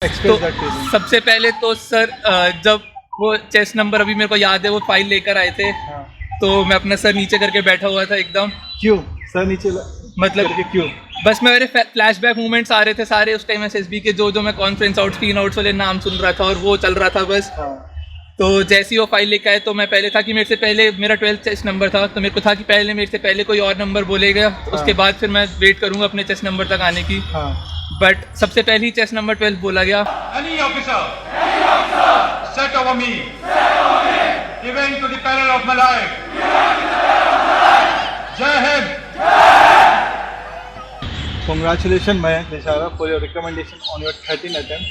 Express that feeling. सबसे पहले तो सर जब वो चेस्ट नंबर अभी मेरे को याद है वो फाइल लेकर आए थे हाँ। तो मैं अपना सर नीचे करके बैठा हुआ था एकदम। क्यों सर नीचे मतलब करके क्यों? बस मेरे फ्लैशबैक मूवमेंट्स आ रहे थे सारे उस टाइम एसएसबी के, जो मैं कॉन्फ्रेंस आउट स्क्रीन आउट्स वाले नाम सुन रहा था और वो चल रहा था बस। हाँ। तो जैसे ही वो फाइल लेकर आए तो मैं पहले था कि मेरे से पहले मेरा 12th चेस्ट नंबर था तो मेरे को था कि पहले मेरे से पहले कोई और नंबर बोलेगा उसके बाद फिर मैं वेट करूंगा अपने चेस्ट नंबर तक आने की। हाँ। बट सबसे पहले ही चेस्ट नंबर 12 बोला गया। Any officer set over me, even to the peril of my life. Jai Hind. Congratulations Mayank Nishara for your recommendation on your 13th attempt.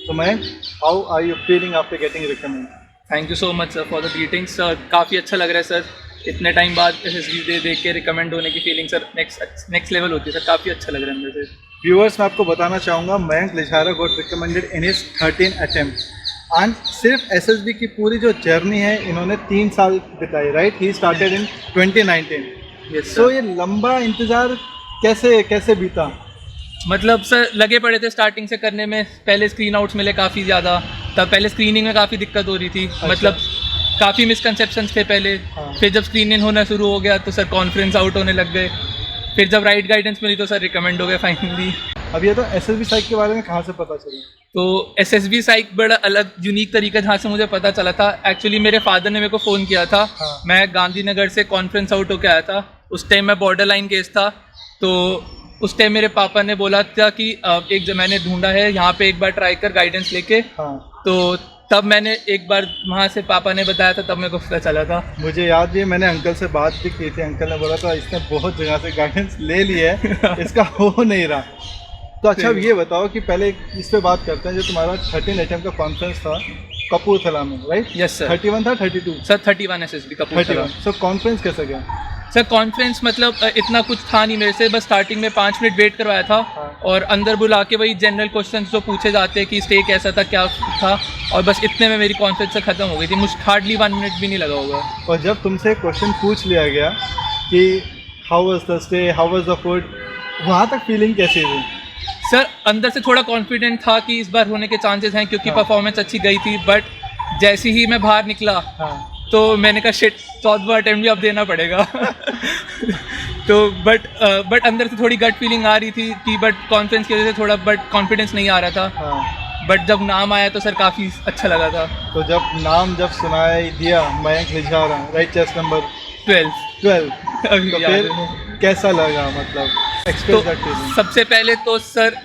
So Mayank, how are you feeling after getting recommended? Thank you so much sir for the greetings sir, काफ़ी अच्छा लग रहा है sir, इतने time बाद SSB देख के recommend होने की फीलिंग सर नेक्स्ट लेवल होती है सर, काफ़ी अच्छा लग रहा है अंदर से। व्यूअर्स मैं आपको बताना चाहूँगा Mayank Lishara got recommended in his 13th attempt and सिर्फ एसएसबी की पूरी जो जर्नी है इन्होंने 3 साल बिताई, right? He started in 2019। Yes so ये लंबा इंतज़ार कैसे बीता? मतलब सर लगे पड़े थे स्टार्टिंग से करने में, पहले स्क्रीन आउट्स मिले काफ़ी ज़्यादा, तब पहले स्क्रीनिंग में काफ़ी दिक्कत हो रही थी। मतलब काफ़ी मिसकंसेप्शंस थे पहले। हाँ। फिर जब स्क्रीन इन होना शुरू हो गया तो सर कॉन्फ्रेंस आउट होने लग गए, फिर जब राइट गाइडेंस मिली तो सर रिकमेंड हो गए फाइनली। अब ये तो एसएसबी साइक के बारे में कहाँ से पता चला? तो एसएसबी साइक बड़ा अलग यूनिक तरीका जहाँ से मुझे पता चला था, एक्चुअली मेरे फादर ने मेरे को फ़ोन किया था। हाँ। मैं गांधीनगर से कॉन्फ्रेंस आउट होकर आया था, उस टाइम मैं बॉर्डर लाइन केस था। तो उस टाइम मेरे पापा ने बोला था कि एक जो मैंने ढूंढा है यहाँ पे एक बार ट्राई कर गाइडेंस लेके। हाँ। तो तब मैंने एक बार वहाँ से पापा ने बताया था, तब मेरे को पता चला था। मुझे याद है मैंने अंकल से बात भी की थी, अंकल ने बोला था इसने बहुत जगह से गाइडेंस ले ली है इसका हो नहीं रहा। तो अच्छा अब ये बताओ कि पहले इस पे बात करते हैं, जो तुम्हारा 13 attempt का कॉन्फ्रेंस था कपूरथला में, राइट? Yes sir. 31 था 32? Sir 31 SSB Kapurthala. 31। सो कॉन्फ्रेंस कैसा गया? सर कॉन्फ्रेंस मतलब इतना कुछ था नहीं मेरे से, बस स्टार्टिंग में 5 मिनट वेट करवाया था। हाँ। और अंदर बुला के वही जनरल क्वेश्चन जो पूछे जाते हैं कि स्टे कैसा था क्या था, और बस इतने में मेरी कॉन्फ्रेंस से ख़त्म हो गई थी। मुझे हार्डली 1 मिनट भी नहीं लगा होगा। और जब तुमसे क्वेश्चन पूछ लिया गया कि how was the stay, how was the food, वहाँ तक फीलिंग कैसी थी? सर अंदर से थोड़ा कॉन्फिडेंट था कि इस बार होने के चांसेस हैं क्योंकि हाँ। परफॉर्मेंस अच्छी गई थी। बट जैसे ही मैं बाहर निकला हाँ। तो मैंने कहा शिट 14वां अटेम्प्ट भी अब देना पड़ेगा तो बट अंदर से थोड़ी गट फीलिंग आ रही थी कि बट कॉन्फ्रेंस की वजह से थोड़ा बट कॉन्फिडेंस नहीं आ रहा था। हाँ। बट जब नाम आया तो सर काफ़ी अच्छा लगा था। तो जब नाम सुनाई दिया मयंक लिशारा, राइट, चेस्ट नंबर 12 अभी तो याद फिर है। कैसा लगा? मतलब तो एक्सप्रेस दैट फीलिंग। सबसे पहले तो सर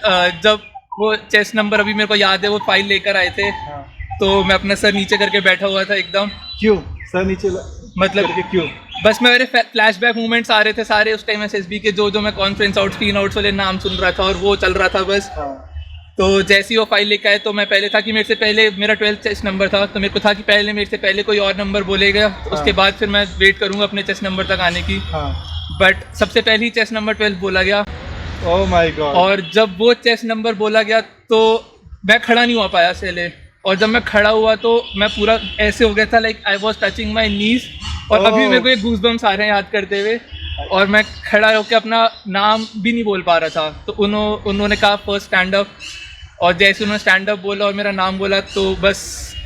जब वो चेस्ट नंबर अभी मेरे को याद है वो फाइल लेकर आए थे हाँ। तो मैं अपना सर नीचे करके बैठा हुआ था एकदम। क्यों सर नीचे मतलब करके क्यों? बस मेरे फ्लैशबैक मूवमेंट्स आ रहे थे सारे उस टाइम एसएसबी के, जो मैं कॉन्फ्रेंस आउट स्क्रीन आउट्स वाले नाम सुन रहा था और वो चल रहा था बस। हाँ। तो जैसे ही वो फाइल लेकर आए तो मैं पहले था कि मेरे से पहले मेरा 12th चेस्ट नंबर था तो मेरे को था कि पहले मेरे से पहले कोई और नंबर बोलेगा उसके बाद फिर मैं वेट करूंगा अपने चेस्ट नंबर तक आने की। हाँ। बट सबसे पहले ही चेस्ट नंबर 12 बोला गया। Oh my God. और जब वो चेस्ट नंबर बोला गया तो मैं खड़ा नहीं हुआ पाया पहले, और जब मैं खड़ा हुआ तो मैं पूरा ऐसे हो गया था, like I was touching my knees. और अभी मेरे को एक गूज़बम्स आ रहे हैं याद करते हुए। और मैं खड़ा होकर अपना नाम भी नहीं बोल पा रहा था। तो उन्होंने कहा फर्स्ट स्टैंड अप, और जैसे उन्होंने स्टैंड अप बोला और मेरा नाम बोला तो बस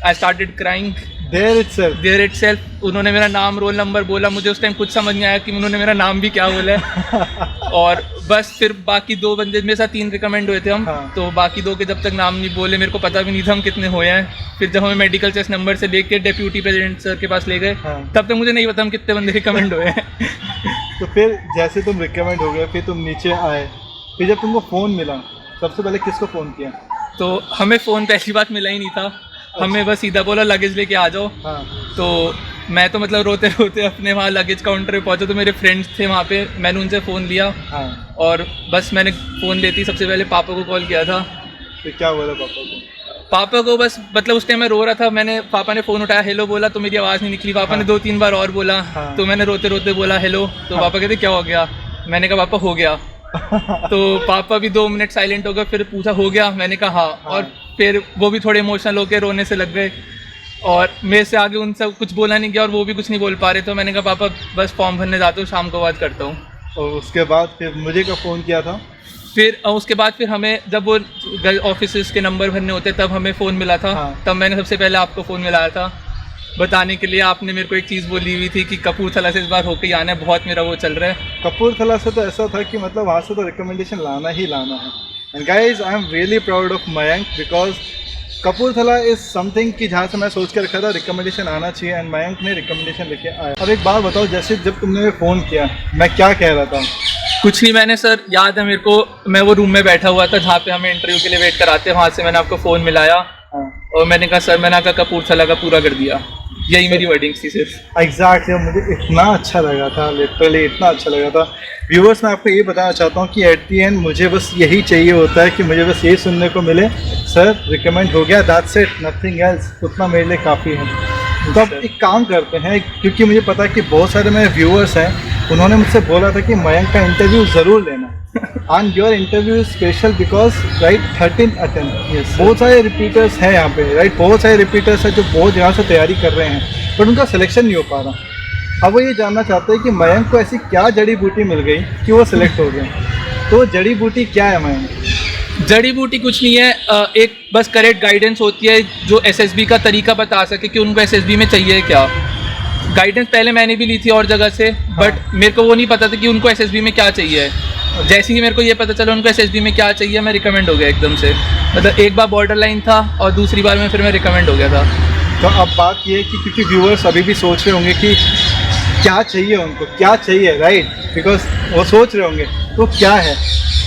I started crying there itself. उन्होंने मेरा नाम रोल नंबर बोला, मुझे उस टाइम कुछ समझ नहीं आया कि उन्होंने मेरा नाम भी क्या बोला है और बस फिर बाकी 2 बंदे, मेरे साथ 3 रिकमेंड हुए थे हम। हाँ। तो बाकी 2 के जब तक नाम नहीं बोले मेरे को पता भी नहीं था हम कितने हुए हैं। फिर जब हमें मेडिकल चेस्ट नंबर से लेके डिप्यूटी प्रेसिडेंट सर के पास ले गए, हाँ। तब तक मुझे नहीं पता हम कितने बंदे रिकमेंड हुए हैं तो फिर जैसे तुम रिकमेंड हो गए, फिर तुम नीचे आए, फिर जब तुमको फ़ोन मिला सबसे पहले किसको फ़ोन किया? तो हमें फ़ोन पहली बात मिला ही नहीं था, हमें बस सीधा बोला लगेज लेके आ जाओ। हाँ। तो मैं तो मतलब रोते रोते अपने वहाँ लगेज काउंटर पे पहुँचा, तो मेरे फ्रेंड्स थे वहाँ पे, मैंने उनसे फ़ोन लिया। हाँ। और बस मैंने फ़ोन लेती सबसे पहले पापा को कॉल किया था। फिर क्या बोला पापा को? पापा को बस मतलब उस टाइम मैं रो रहा था, मैंने पापा ने फ़ोन उठाया, हेलो बोला तो मेरी आवाज़ नहीं निकली। पापा ने 2-3 बार और बोला। हाँ। तो मैंने रोते रोते बोला हेलो। तो पापा कहते क्या हो गया? मैंने कहा पापा हो गया तो पापा भी 2 मिनट साइलेंट हो गए, फिर पूछा हो गया? मैंने कहा हाँ। और फिर वो भी थोड़े इमोशनल होकर रोने से लग गए, और मेरे से आगे उनसे कुछ बोला नहीं गया और वो भी कुछ नहीं बोल पा रहे। तो मैंने कहा पापा बस फॉर्म भरने जाता हूँ, शाम को बात करता हूँ। और उसके बाद फिर मुझे कब फ़ोन किया था? फिर उसके बाद फिर हमें जब वो ऑफिस के नंबर भरने होते तब हमें फ़ोन मिला था। हाँ। तब मैंने सबसे पहले आपको फ़ोन मिलाया था बताने के लिए। आपने मेरे को एक चीज़ बोली हुई थी कि कपूरथला से इस बार होके ही आना है, बहुत मेरा वो चल रहा है। कपूरथला से तो ऐसा था कि मतलब वहाँ से तो रिकमेंडेशन लाना ही लाना है। And guys I am really proud of Mayank because Kapurthala is something कि जहाँ से मैं सोच के रखा था रिकमेंडेशन आना चाहिए एंड मयंक ने रिकमेंडेशन लेके आया। अब एक बात बताओ, जैसे जब तुमने फ़ोन किया मैं क्या कह रहा था? कुछ नहीं, मैंने सर याद है मेरे को, मैं वो रूम में बैठा हुआ था जहाँ पे हमें इंटरव्यू के लिए वेट कराते हैं, वहाँ से मैंने आपको फ़ोन मिलाया हाँ। और मैंने कहा सर, मैंने कहा कपूरथला का पूरा कर दिया। यही मेरी वर्डिंग्स थी सिर्फ। एग्जैक्टली मुझे इतना अच्छा लगा था, लिटरली इतना अच्छा लगा था। व्यूवर्स मैं आपको ये बताना चाहता हूँ कि एट दी एंड मुझे बस यही चाहिए होता है कि मुझे बस ये सुनने को मिले, सर रिकमेंड हो गया, दैट्स इट, नथिंग एल्स। उतना मेरे लिए काफ़ी है। तो अब एक काम करते हैं, क्योंकि मुझे पता है कि बहुत सारे मेरे व्यूअर्स हैं, उन्होंने मुझसे बोला था कि मयंक का इंटरव्यू ज़रूर लेना and your interview special because right 13 attempt. बहुत सारे रिपीटर्स हैं यहाँ पे, राइट, बहुत सारे रिपीटर्स हैं जो बहुत जगह से तैयारी कर रहे हैं बट उनका सिलेक्शन नहीं हो पा रहा। अब वो ये जानना चाहते हैं कि मयंक को ऐसी क्या जड़ी बूटी मिल गई कि वो सिलेक्ट हो गए। तो जड़ी बूटी क्या है मयंक? जड़ी बूटी कुछ नहीं है, एक बस करेक्ट गाइडेंस होती है जो एसएसबी का तरीका बता सके कि उनको एसएसबी में चाहिए क्या। गाइडेंस पहले मैंने भी ली थी और जगह से, बट मेरे को वो नहीं पता था कि उनको एसएसबी में क्या चाहिए। जैसे ही मेरे को ये पता चला उनको एसएसबी में क्या चाहिए, मैं रिकमेंड हो गया एकदम से। मतलब एक बार बॉर्डर लाइन था और दूसरी बार में फिर मैं रिकमेंड हो गया था। तो अब बात ये है कि क्योंकि व्यूअर्स अभी भी सोच रहे होंगे कि क्या चाहिए उनको, क्या चाहिए, राइट, बिकॉज वो सोच रहे होंगे तो क्या है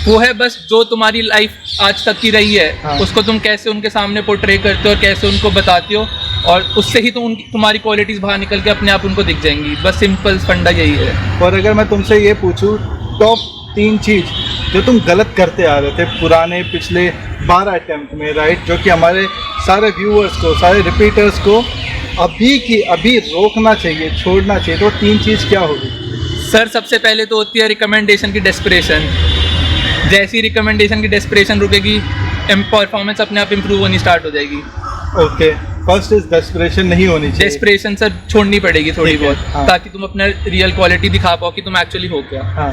वो है बस जो तुम्हारी लाइफ आज तक की रही है, हाँ। उसको तुम कैसे उनके सामने पोर्ट्रे करते हो और कैसे उनको बताते हो, और उससे ही तुम्हारी क्वालिटीज़ बाहर निकल के अपने आप उनको दिख जाएंगी। बस सिंपल फंडा यही है। और अगर मैं तुमसे ये पूछूं टॉप 3 चीज़ जो तुम गलत करते आ रहे थे पुराने पिछले 12 अटैम्प्ट में, राइट, जो कि हमारे सारे व्यूअर्स को, सारे रिपीटर्स को अभी की अभी रोकना चाहिए, छोड़ना चाहिए, तो 3 चीज़ क्या होगी? सर सबसे पहले तो होती है रिकमेंडेशन की डेस्परेशन। जैसी रिकमेंडेशन की डेस्परेशन रुकेगी, परफॉर्मेंस अपने आप इम्प्रूव होनी स्टार्ट हो जाएगी। ओके, फर्स्ट इज डेस्परेशन नहीं होनी चाहिए। डेस्परेशन सर छोड़नी पड़ेगी थोड़ी ठीक है, बहुत, हाँ। ताकि तुम अपना रियल क्वालिटी दिखा पाओ कि तुम एक्चुअली हो क्या। हाँ,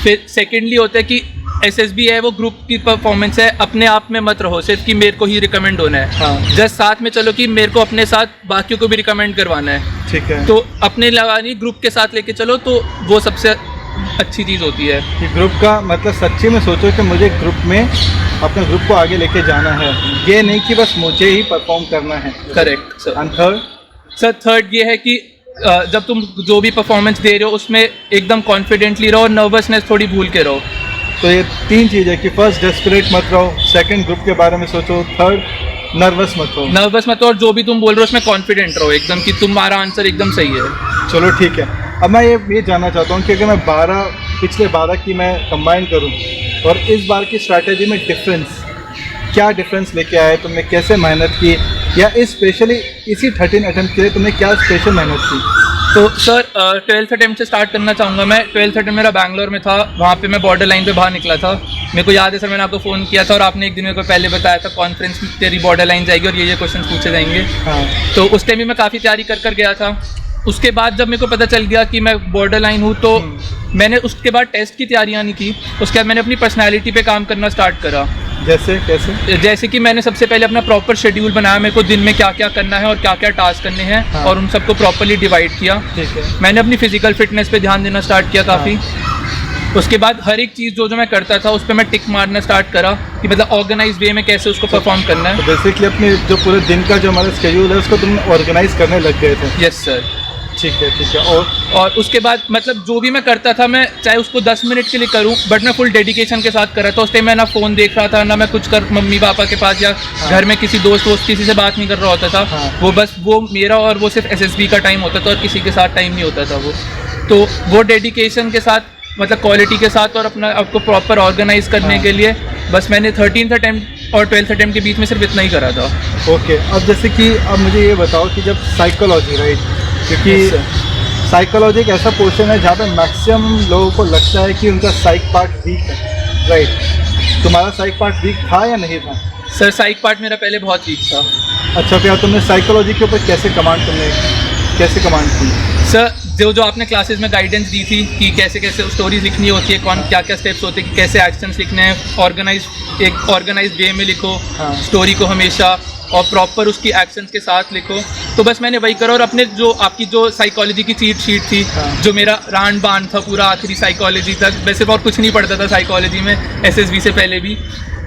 फिर सेकेंडली होता है कि एसएसबी है वो ग्रुप की परफॉर्मेंस है, अपने आप में मत रहो सिर्फ कि मेरे को ही रिकमेंड होना है। हाँ। जस्ट साथ में चलो कि मेरे को अपने साथ बाकियों को भी रिकमेंड करवाना है। ठीक है। तो अपने लगानी ग्रुप के साथ लेके चलो, तो वो सबसे अच्छी चीज़ होती है। कि ग्रुप का मतलब सच्ची में सोचो कि मुझे ग्रुप में अपने ग्रुप को आगे लेके जाना है, ये नहीं कि बस मुझे ही परफॉर्म करना है। Correct sir. And third? Sir third ये है कि जब तुम जो भी परफॉर्मेंस दे रहे हो उसमें एकदम कॉन्फिडेंटली रहो और नर्वसनेस थोड़ी भूल के रहो। तो ये 3 चीज़ है कि फर्स्ट डेस्परेट मत रहो, सेकंड ग्रुप के बारे में सोचो, थर्ड नर्वस मत हो। नर्वस मत हो और जो भी तुम बोल रहे हो उसमें कॉन्फिडेंट रहो एकदम कि तुम्हारा आंसर एकदम सही है। चलो ठीक है। अब मैं ये जानना चाहता हूँ कि अगर मैं पिछले 12 की मैं कंबाइन करूँ और इस बार की स्ट्रैटेजी में क्या डिफरेंस लेके आए तुमने, कैसे मेहनत की, या स्पेशली इसी 13 अटेम्प्ट के लिए तुमने क्या स्पेशल मेहनत की? तो सर 12th अटेम्प्ट से स्टार्ट करना चाहूँगा मैं। 12th अटेम्प्ट मेरा बैंगलोर में था, वहाँ पे मैं बॉर्डर लाइन पे बाहर निकला था। मेरे को याद है सर, मैंने आपको फ़ोन किया था और आपने एक दिन मेरे को पहले बताया था कॉन्फ्रेंस में तेरी बॉर्डर लाइन जाएगी और ये क्वेश्चन पूछे जाएंगे। हाँ। तो उस टाइम भी मैं काफ़ी तैयारी कर गया था। उसके बाद जब मेरे को पता चल गया कि मैं बॉर्डर लाइन हूँ, तो मैंने उसके बाद टेस्ट की तैयारियाँ नहीं की। उसके बाद मैंने अपनी पर्सनैलिटी पे काम करना स्टार्ट करा। जैसे कैसे? जैसे कि मैंने सबसे पहले अपना प्रॉपर शेड्यूल बनाया, मेरे को दिन में क्या क्या करना है और क्या क्या टास्क करने हैं। हाँ। और उन सबको प्रॉपरली डिवाइड किया। ठीक है। मैंने अपनी फिजिकल फिटनेस पे ध्यान देना स्टार्ट किया काफ़ी। उसके बाद हर एक चीज़ जो मैं करता था उस पर मैं टिक मारना स्टार्ट करा कि मतलब ऑर्गेनाइज वे में कैसे उसको परफॉर्म करना है। तो बेसिकली अपने जो पूरे दिन का जो हमारा स्केड्यूल है उसको तुम ऑर्गेनाइज करने लग गए थे। Yes sir. ठीक है। और उसके बाद मतलब जो भी मैं करता था, मैं चाहे उसको 10 मिनट के लिए करूं, बट मैं फुल डेडिकेशन के साथ कर रहा था। उस टाइम मैं ना फ़ोन देख रहा था, ना मैं कुछ मम्मी पापा के पास या घर में किसी दोस्त किसी से बात नहीं कर रहा होता था। हाँ। वो मेरा और वो सिर्फ एसएसबी का टाइम होता था और किसी के साथ टाइम नहीं होता था वो। तो वो डेडिकेशन के साथ, मतलब क्वालिटी के साथ और अपना आपको प्रॉपर ऑर्गेनाइज करने के लिए बस मैंने 13th अटेम्प्ट और 12th अटेम्प्ट के बीच में सिर्फ इतना ही करा था। ओके। अब जैसे कि अब मुझे ये बताओ कि जब साइकोलॉजी, राइट, क्योंकि साइकोलॉजी एक ऐसा पोर्शन है जहाँ पे मैक्सिमम लोगों को लगता है कि उनका साइक पार्ट वीक है, राइट। तुम्हारा साइक पार्ट वीक था या नहीं था? सर साइक पार्ट मेरा पहले बहुत वीक था। अच्छा, क्या तुमने साइकोलॉजी के ऊपर कैसे कमांड की? सर जो आपने क्लासेस में गाइडेंस दी थी कि कैसे कैसे स्टोरीज लिखनी होती है, कौन क्या क्या स्टेप्स होते हैं, कि कैसे एक्शंस लिखने हैं, एक ऑर्गेनाइज वे में लिखो स्टोरी को हमेशा, और प्रॉपर उसकी एक्शंस के साथ लिखो। तो बस मैंने वही करा, और अपने जो आपकी जो साइकोलॉजी की चीट शीट थी, जो मेरा रान बान था पूरा आखिरी साइकोलॉजी तक, वैसे और कुछ नहीं पढ़ता था साइकोलॉजी में एसएसबी से पहले भी,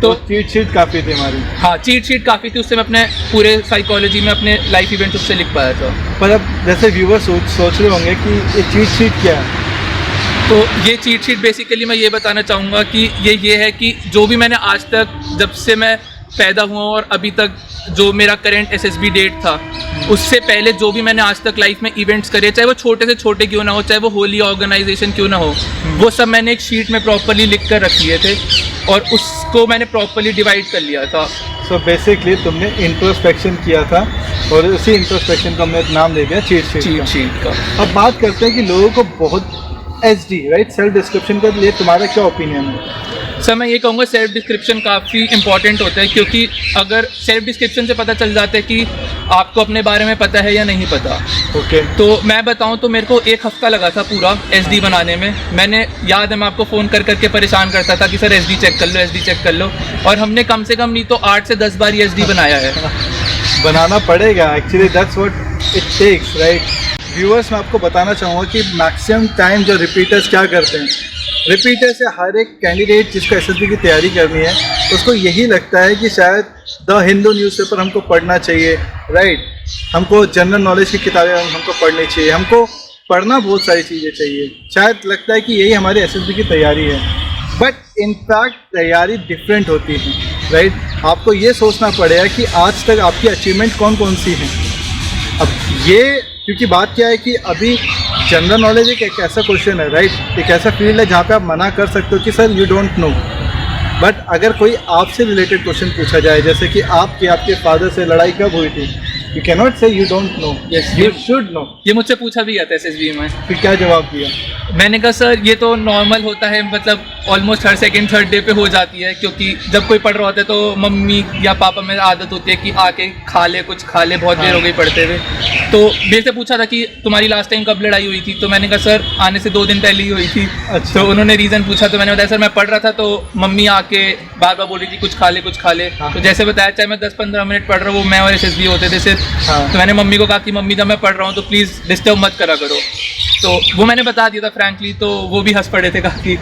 तो चीट शीट काफ़ी थी हमारी। हाँ, चीट शीट काफ़ी थी, उससे मैं अपने पूरे साइकोलॉजी में अपने लाइफ इवेंट्स उससे लिख पाया था। पर अब जैसे व्यूवर सोच रहे होंगे कि ये चीट शीट क्या है, तो ये चीट शीट बेसिकली मैं ये बताना चाहूँगा कि ये है कि जो भी मैंने आज तक, जब से मैं पैदा हुआ और अभी तक जो मेरा करंट एसएसबी डेट था, उससे पहले जो भी मैंने आज तक लाइफ में इवेंट्स करे, चाहे वो छोटे से छोटे क्यों ना हो, चाहे वो होली ऑर्गेनाइजेशन क्यों ना हो, वो सब मैंने एक शीट में प्रॉपरली लिख कर रख लिए थे और उसको मैंने प्रॉपरली डिवाइड कर लिया था। सो बेसिकली तुमने इंट्रोस्पेक्शन किया था और उसी इंट्रोस्पेक्शन का हमने नाम दे दिया चीट शीट का। अब बात करते हैं कि लोगों को बहुत एचडी राइट सेल्फ डिस्क्रिप्शन के लिए तुम्हारा क्या ओपिनियन है? सर मैं ये कहूँगा सेल्फ डिस्क्रिप्शन काफ़ी इंपॉर्टेंट होता है, क्योंकि अगर सेल्फ डिस्क्रिप्शन से पता चल जाता है कि आपको अपने बारे में पता है या नहीं पता। ओके। तो मैं बताऊँ तो मेरे को 1 हफ्ता लगा था पूरा एसडी बनाने में। मैंने याद है मैं आपको फ़ोन कर करके परेशान करता था कि सर एसडी चेक कर लो, एसडी चेक कर लो, और हमने कम से कम नहीं तो 8 से 10 बार ये एसडी बनाया है। बनाना पड़ेगा actually, that's what it takes right. Viewers मैं आपको बताना चाहूँगा कि मैक्सिमम टाइम जो रिपीटर्स क्या करते हैं, रिपीटर से हर एक कैंडिडेट जिसको एसएसबी की तैयारी करनी है उसको यही लगता है कि शायद द हिंदू न्यूज़पेपर हमको पढ़ना चाहिए, राइट, हमको जनरल नॉलेज की किताबें हमको पढ़नी चाहिए, हमको पढ़ना बहुत सारी चीज़ें चाहिए, शायद लगता है कि यही हमारी एसएसबी की तैयारी है। बट इनफैक्ट तैयारी डिफरेंट होती है, राइट। आपको ये सोचना पड़ेगा कि आज तक आपकी अचीवमेंट कौन कौन सी हैं। अब ये क्योंकि बात क्या है कि अभी जनरल नॉलेज एक ऐसा क्वेश्चन है, राइट, एक ऐसा फील्ड है जहाँ पे आप मना कर सकते हो कि sir you don't know. But अगर कोई आपसे रिलेटेड क्वेश्चन पूछा जाए, जैसे कि आपके फादर से लड़ाई कब हुई थी, यू कैन नॉट से you don't know, you should no. ये मुझसे पूछा भी गया था एसएसबी में। फिर क्या जवाब दिया? मैंने कहा सर ये तो नॉर्मल होता है, मतलब ऑलमोस्ट हर सेकंड थर्ड डे पे हो जाती है, क्योंकि जब कोई पढ़ रहा होता है तो मम्मी या पापा में आदत होती है कि आके खा ले, कुछ खा ले, बहुत देर हो गई पढ़ते हुए। तो मेरे से पूछा था कि तुम्हारी लास्ट टाइम कब लड़ाई हुई थी, तो मैंने कहा सर आने से 2 दिन पहले ही हुई थी। अच्छा। तो उन्होंने रीज़न पूछा तो मैंने बताया सर मैं पढ़ रहा था तो मम्मी आके बार बार बोल रही थी कुछ खा ले कुछ खा ले। तो जैसे बताया चाहे मैं 10-15 मिनट पढ़ रहा हूँ, वो मैं और एसएसबी होते थे सिर्फ। तो मैंने मम्मी को कहा कि मम्मी जब मैं पढ़ रहा हूँ तो प्लीज़ डिस्टर्ब मत करा करो, तो वो मैंने बता दिया था फ्रैंकली, तो वो भी हंस पड़े थे काफ़ी।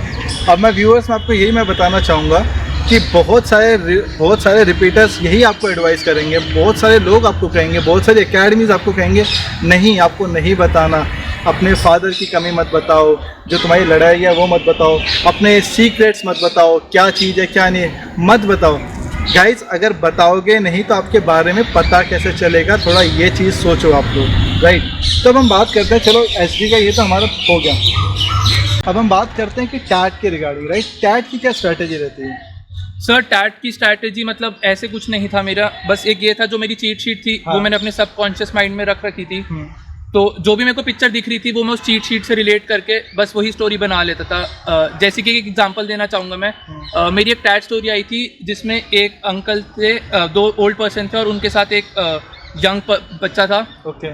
अब मैं व्यूअर्स में आपको यही मैं बताना चाहूँगा कि बहुत सारे रिपीटर्स यही आपको एडवाइस करेंगे, बहुत सारे लोग आपको कहेंगे, बहुत सारी एकेडमीज़ आपको कहेंगे नहीं आपको नहीं बताना, अपने फादर की कमी मत बताओ, जो तुम्हारी लड़ाई है वो मत बताओ, अपने सीक्रेट्स मत बताओ, क्या चीज़ है क्या नहीं मत बताओ। गाइस अगर बताओगे नहीं तो आपके बारे में पता कैसे चलेगा, थोड़ा ये चीज़ सोचो आप लोग, राइट। तो अब हम बात करते हैं, चलो एसडी का ये तो हमारा हो गया, अब हम बात करते हैं कि टैट के रिगार्डिंग, राइट। टैट की क्या स्ट्रैटेजी रहती है? सर टैट की स्ट्रैटेजी मतलब ऐसे कुछ नहीं था मेरा, बस एक ये था जो मेरी चीट शीट थी वो मैंने अपने सबकॉन्शियस माइंड में रख रखी थी। तो जो भी मेरे को पिक्चर दिख रही थी वो मैं उस चीट शीट से रिलेट करके बस वही स्टोरी बना लेता था। जैसे कि एक एग्जांपल देना चाहूँगा मैं, मेरी एक टैट स्टोरी आई थी जिसमें एक अंकल थे, 2 ओल्ड पर्सन थे और उनके साथ एक यंग बच्चा था।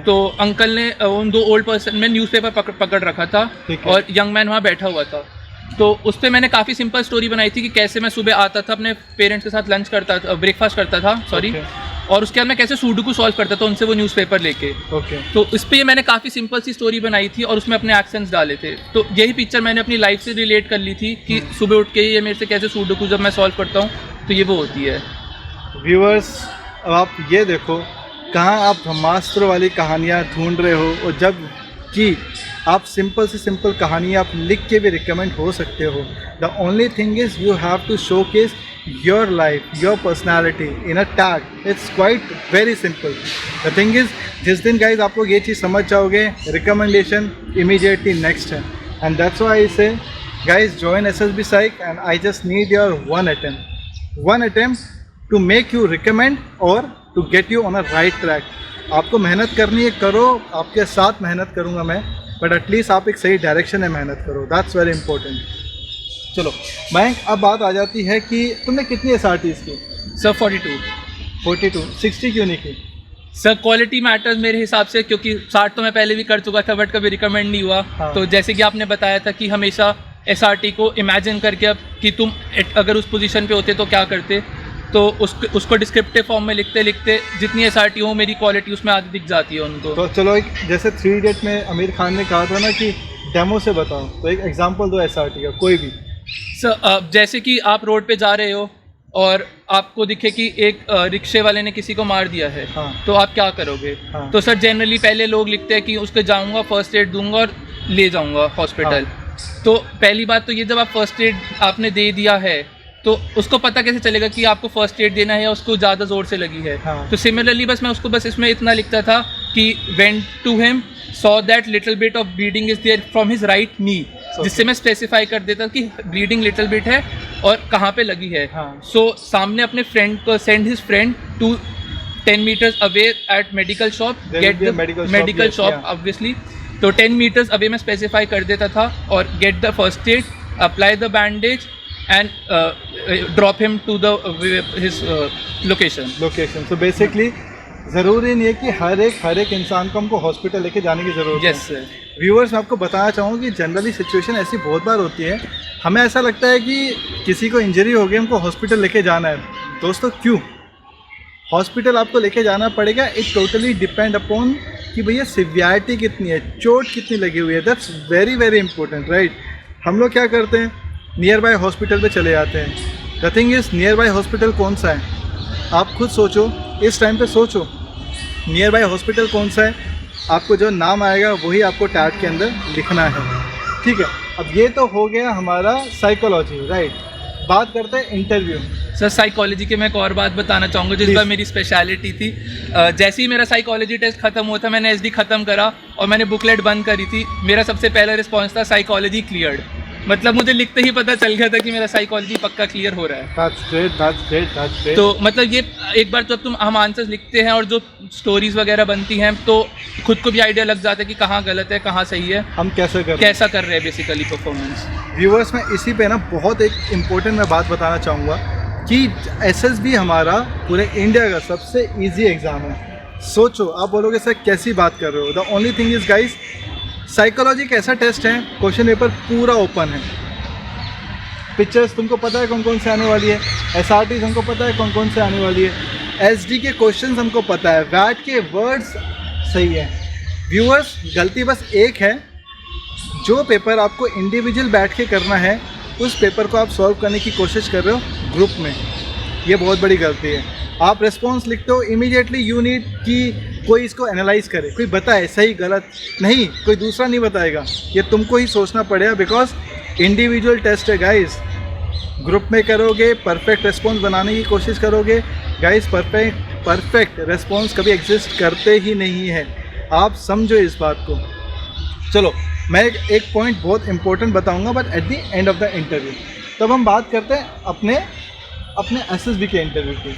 तो अंकल ने उन 2 ओल्ड पर्सन में न्यूज़पेपर पकड़ रखा था और यंग मैन वहाँ बैठा हुआ था। तो उस पर मैंने काफ़ी सिंपल स्टोरी बनाई थी कि कैसे मैं सुबह आता था, अपने पेरेंट्स के साथ लंच करता था, ब्रेकफास्ट करता था और उसके बाद मैं कैसे सुडोकू सॉल्व करता था उनसे वो न्यूज़पेपर लेके। तो इस पर मैंने काफ़ी सिंपल सी स्टोरी बनाई थी और उसमें अपने एक्शंस डाले थे। तो यही पिक्चर मैंने अपनी लाइफ से रिलेट कर ली थी कि सुबह उठ के ये मेरे से कैसे सुडोकू जब मैं सॉल्व करता हूँ तो ये वो होती है। व्यूअर्स अब आप ये देखो कहाँ आप ब्रह्मास्त्र वाली कहानियाँ ढूंढ रहे हो, और जब कि आप सिंपल से सिंपल कहानी आप लिख के भी रिकमेंड हो सकते हो। The only thing is you have to showcase your life, your personality in a tag. It's quite very simple. The thing is जिस दिन गाइज आप लोग ये चीज़ समझ जाओगे, रिकमेंडेशन इमीडिएटली नेक्स्ट है। And that's why I say guys join SSB psych and I just need your one attempt to make you recommend और to get you on a right track. आपको मेहनत करनी है, करो, आपके साथ मेहनत करूँगा मैं, बट एटलीस्ट आप एक सही डायरेक्शन में मेहनत करो, दैट्स वेरी इंपॉर्टेंट। चलो मयंक अब बात आ जाती है कि तुमने कितनी SRTs की? सर 42। 60 क्यों नहीं की? सर क्वालिटी मैटर्स मेरे हिसाब से, क्योंकि 60 तो मैं पहले भी कर चुका था बट कभी रिकमेंड नहीं हुआ। हाँ। तो जैसे कि आपने बताया था कि हमेशा SRT को इमेजिन करके अब कि तुम अगर उस पोजीशन पे होते तो क्या करते, तो उसको डिस्क्रिप्टिव फॉर्म में लिखते लिखते जितनी SRT हो मेरी क्वालिटी उसमें आधी दिख जाती है उनको। तो चलो एक जैसे 3 इडियट में आमिर खान ने कहा था ना कि डेमो से बताओ, तो एक एग्जांपल दो SRT का कोई भी। सर जैसे कि आप रोड पे जा रहे हो और आपको दिखे कि एक रिक्शे वाले ने किसी को मार दिया है, हाँ। तो आप क्या करोगे? हाँ। तो सर जनरली पहले लोग लिखते हैं कि उसको जाऊंगा, फर्स्ट एड दूंगा और ले जाऊंगा हॉस्पिटल। तो पहली बात तो ये, जब आप फर्स्ट एड आपने दे दिया है तो उसको पता कैसे चलेगा कि आपको फर्स्ट एड देना है या उसको ज़्यादा ज़ोर से लगी है? हाँ। तो सिमिलरली बस मैं उसको बस इसमें इतना लिखता था कि went to him, saw that little bit of bleeding is there from his right knee, जिससे मैं स्पेसिफाई कर देता कि ब्लीडिंग लिटिल बिट है और कहाँ पे लगी है। हाँ। सो सामने अपने फ्रेंड को send his friend to 10 meters away at medical shop, There get will be the a medical medical shop, shop yes, yeah. obviously। तो 10 meters away मैं स्पेसिफाई कर देता था और get the first aid, apply the bandage and drop him to the his location। Location. So basically ज़रूरी नहीं है कि हर एक इंसान को हमको हॉस्पिटल लेके जाने की ज़रूरत है। Yes sir. व्यूअर्स, मैं आपको बताना चाहूँगा कि जनरली सिचुएशन ऐसी बहुत बार होती है, हमें ऐसा लगता है कि किसी को इंजरी हो गई हमको हॉस्पिटल लेके जाना है। दोस्तों क्यों हॉस्पिटल आपको लेके जाना पड़ेगा? इट टोटली डिपेंड अपॉन कि भैया सिवियरिटी कितनी है, चोट कितनी लगी हुई है। That's very very important, right. हम लोग क्या करते हैं, नियर बाय हॉस्पिटल पे चले जाते हैं। The thing is, near by hospital कौन सा है? आप खुद सोचो, इस टाइम पे सोचो नियर बाय हॉस्पिटल कौन सा है। आपको जो नाम आएगा वही आपको टैग के अंदर लिखना है, ठीक है। अब ये तो हो गया हमारा साइकोलॉजी, राइट। बात करते हैं इंटरव्यू। सर साइकोलॉजी के मैं एक और बात बताना चाहूँगा जिस बार मेरी स्पेशलिटी थी। जैसे ही मेरा साइकोलॉजी टेस्ट खत्म हुआ था, मैंने SD ख़त्म करा और मैंने बुकलेट बंद करी थी, मेरा सबसे पहला रिस्पॉन्स था साइकोलॉजी क्लियर्ड। मतलब मुझे लिखते ही पता चल गया था कि मेरा साइकोलॉजी पक्का क्लियर हो रहा है। That's great, that's great, that's great। तो मतलब ये एक बार जब हम आंसर्स लिखते हैं और जो स्टोरीज वगैरह बनती हैं तो खुद को भी आइडिया लग जाता है कि कहाँ गलत है कहाँ सही है, हम कैसा कर रहे हैं बेसिकली परफॉर्मेंस। व्यूअर्स, मैं इसी पे ना बहुत एक इम्पोर्टेंट मैं बात बताना चाहूँगा कि SSB हमारा पूरे इंडिया का सबसे ईजी एग्ज़ाम है। सोचो, आप बोलोगे सर कैसी बात कर रहे हो? The only thing is guys, psychology एक ऐसा टेस्ट है, क्वेश्चन पेपर पूरा ओपन है। पिक्चर्स तुमको पता है कौन कौन से आने वाली है, SRTs हमको पता है कौन कौन से आने वाली है, SD के क्वेश्चंस हमको पता है, वैट के वर्ड्स सही है। व्यूअर्स, गलती बस एक है, जो पेपर आपको इंडिविजुअल बैठ के करना है उस पेपर को आप सॉल्व करने की कोशिश कर रहे हो ग्रुप में, ये बहुत बड़ी गलती है। आप रिस्पॉन्स लिखते हो, इमीडिएटली यू नीड कि कोई इसको एनालाइज करे, कोई बताए सही गलत, नहीं कोई दूसरा नहीं बताएगा, ये तुमको ही सोचना पड़ेगा। बिकॉज इंडिविजुअल टेस्ट है गाइस, ग्रुप में करोगे परफेक्ट रिस्पॉन्स बनाने की कोशिश करोगे गाइस, परफेक्ट रिस्पॉन्स कभी एग्जिस्ट करते ही नहीं है, आप समझो इस बात को। चलो, मैं एक पॉइंट बहुत इंपॉर्टेंट बताऊंगा but at the end of the interview. तब हम बात करते हैं अपने SSB के इंटरव्यू की।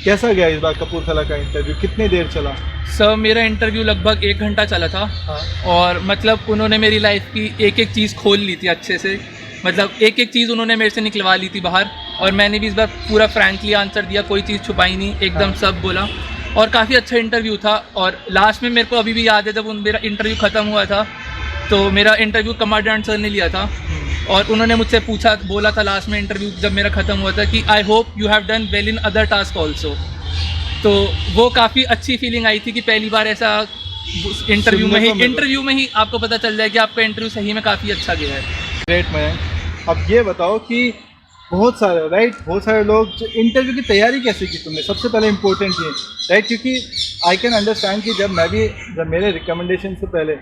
कैसा गया इस बार कपूरथला का इंटरव्यू, कितनी देर चला? सर मेरा इंटरव्यू लगभग 1 घंटा चला था। हाँ। और मतलब उन्होंने मेरी लाइफ की एक एक चीज़ खोल ली थी अच्छे से, मतलब एक एक चीज़ उन्होंने मेरे से निकलवा ली थी बाहर, और मैंने भी इस बार पूरा फ्रैंकली आंसर दिया, कोई चीज़ छुपाई नहीं, एकदम हाँ। सब बोला, और काफ़ी अच्छा इंटरव्यू था। और लास्ट में मेरे को अभी भी याद है, जब मेरा इंटरव्यू ख़त्म हुआ था तो मेरा इंटरव्यू कमांडेंट सर ने लिया था और उन्होंने मुझसे बोला था लास्ट में इंटरव्यू जब मेरा ख़त्म हुआ था कि I hope you have done well in other task also. तो वो काफ़ी अच्छी फीलिंग आई थी कि पहली बार ऐसा इंटरव्यू में ही आपको पता चल जाए कि आपका इंटरव्यू सही में काफ़ी अच्छा गया है। Great man. अब ये बताओ कि बहुत सारे लोग इंटरव्यू की तैयारी कैसे की तुमने? सबसे पहले इम्पोर्टेंट ये, राइट, क्योंकि आई कैन अंडरस्टैंड कि जब मेरे रिकमेंडेशन से पहले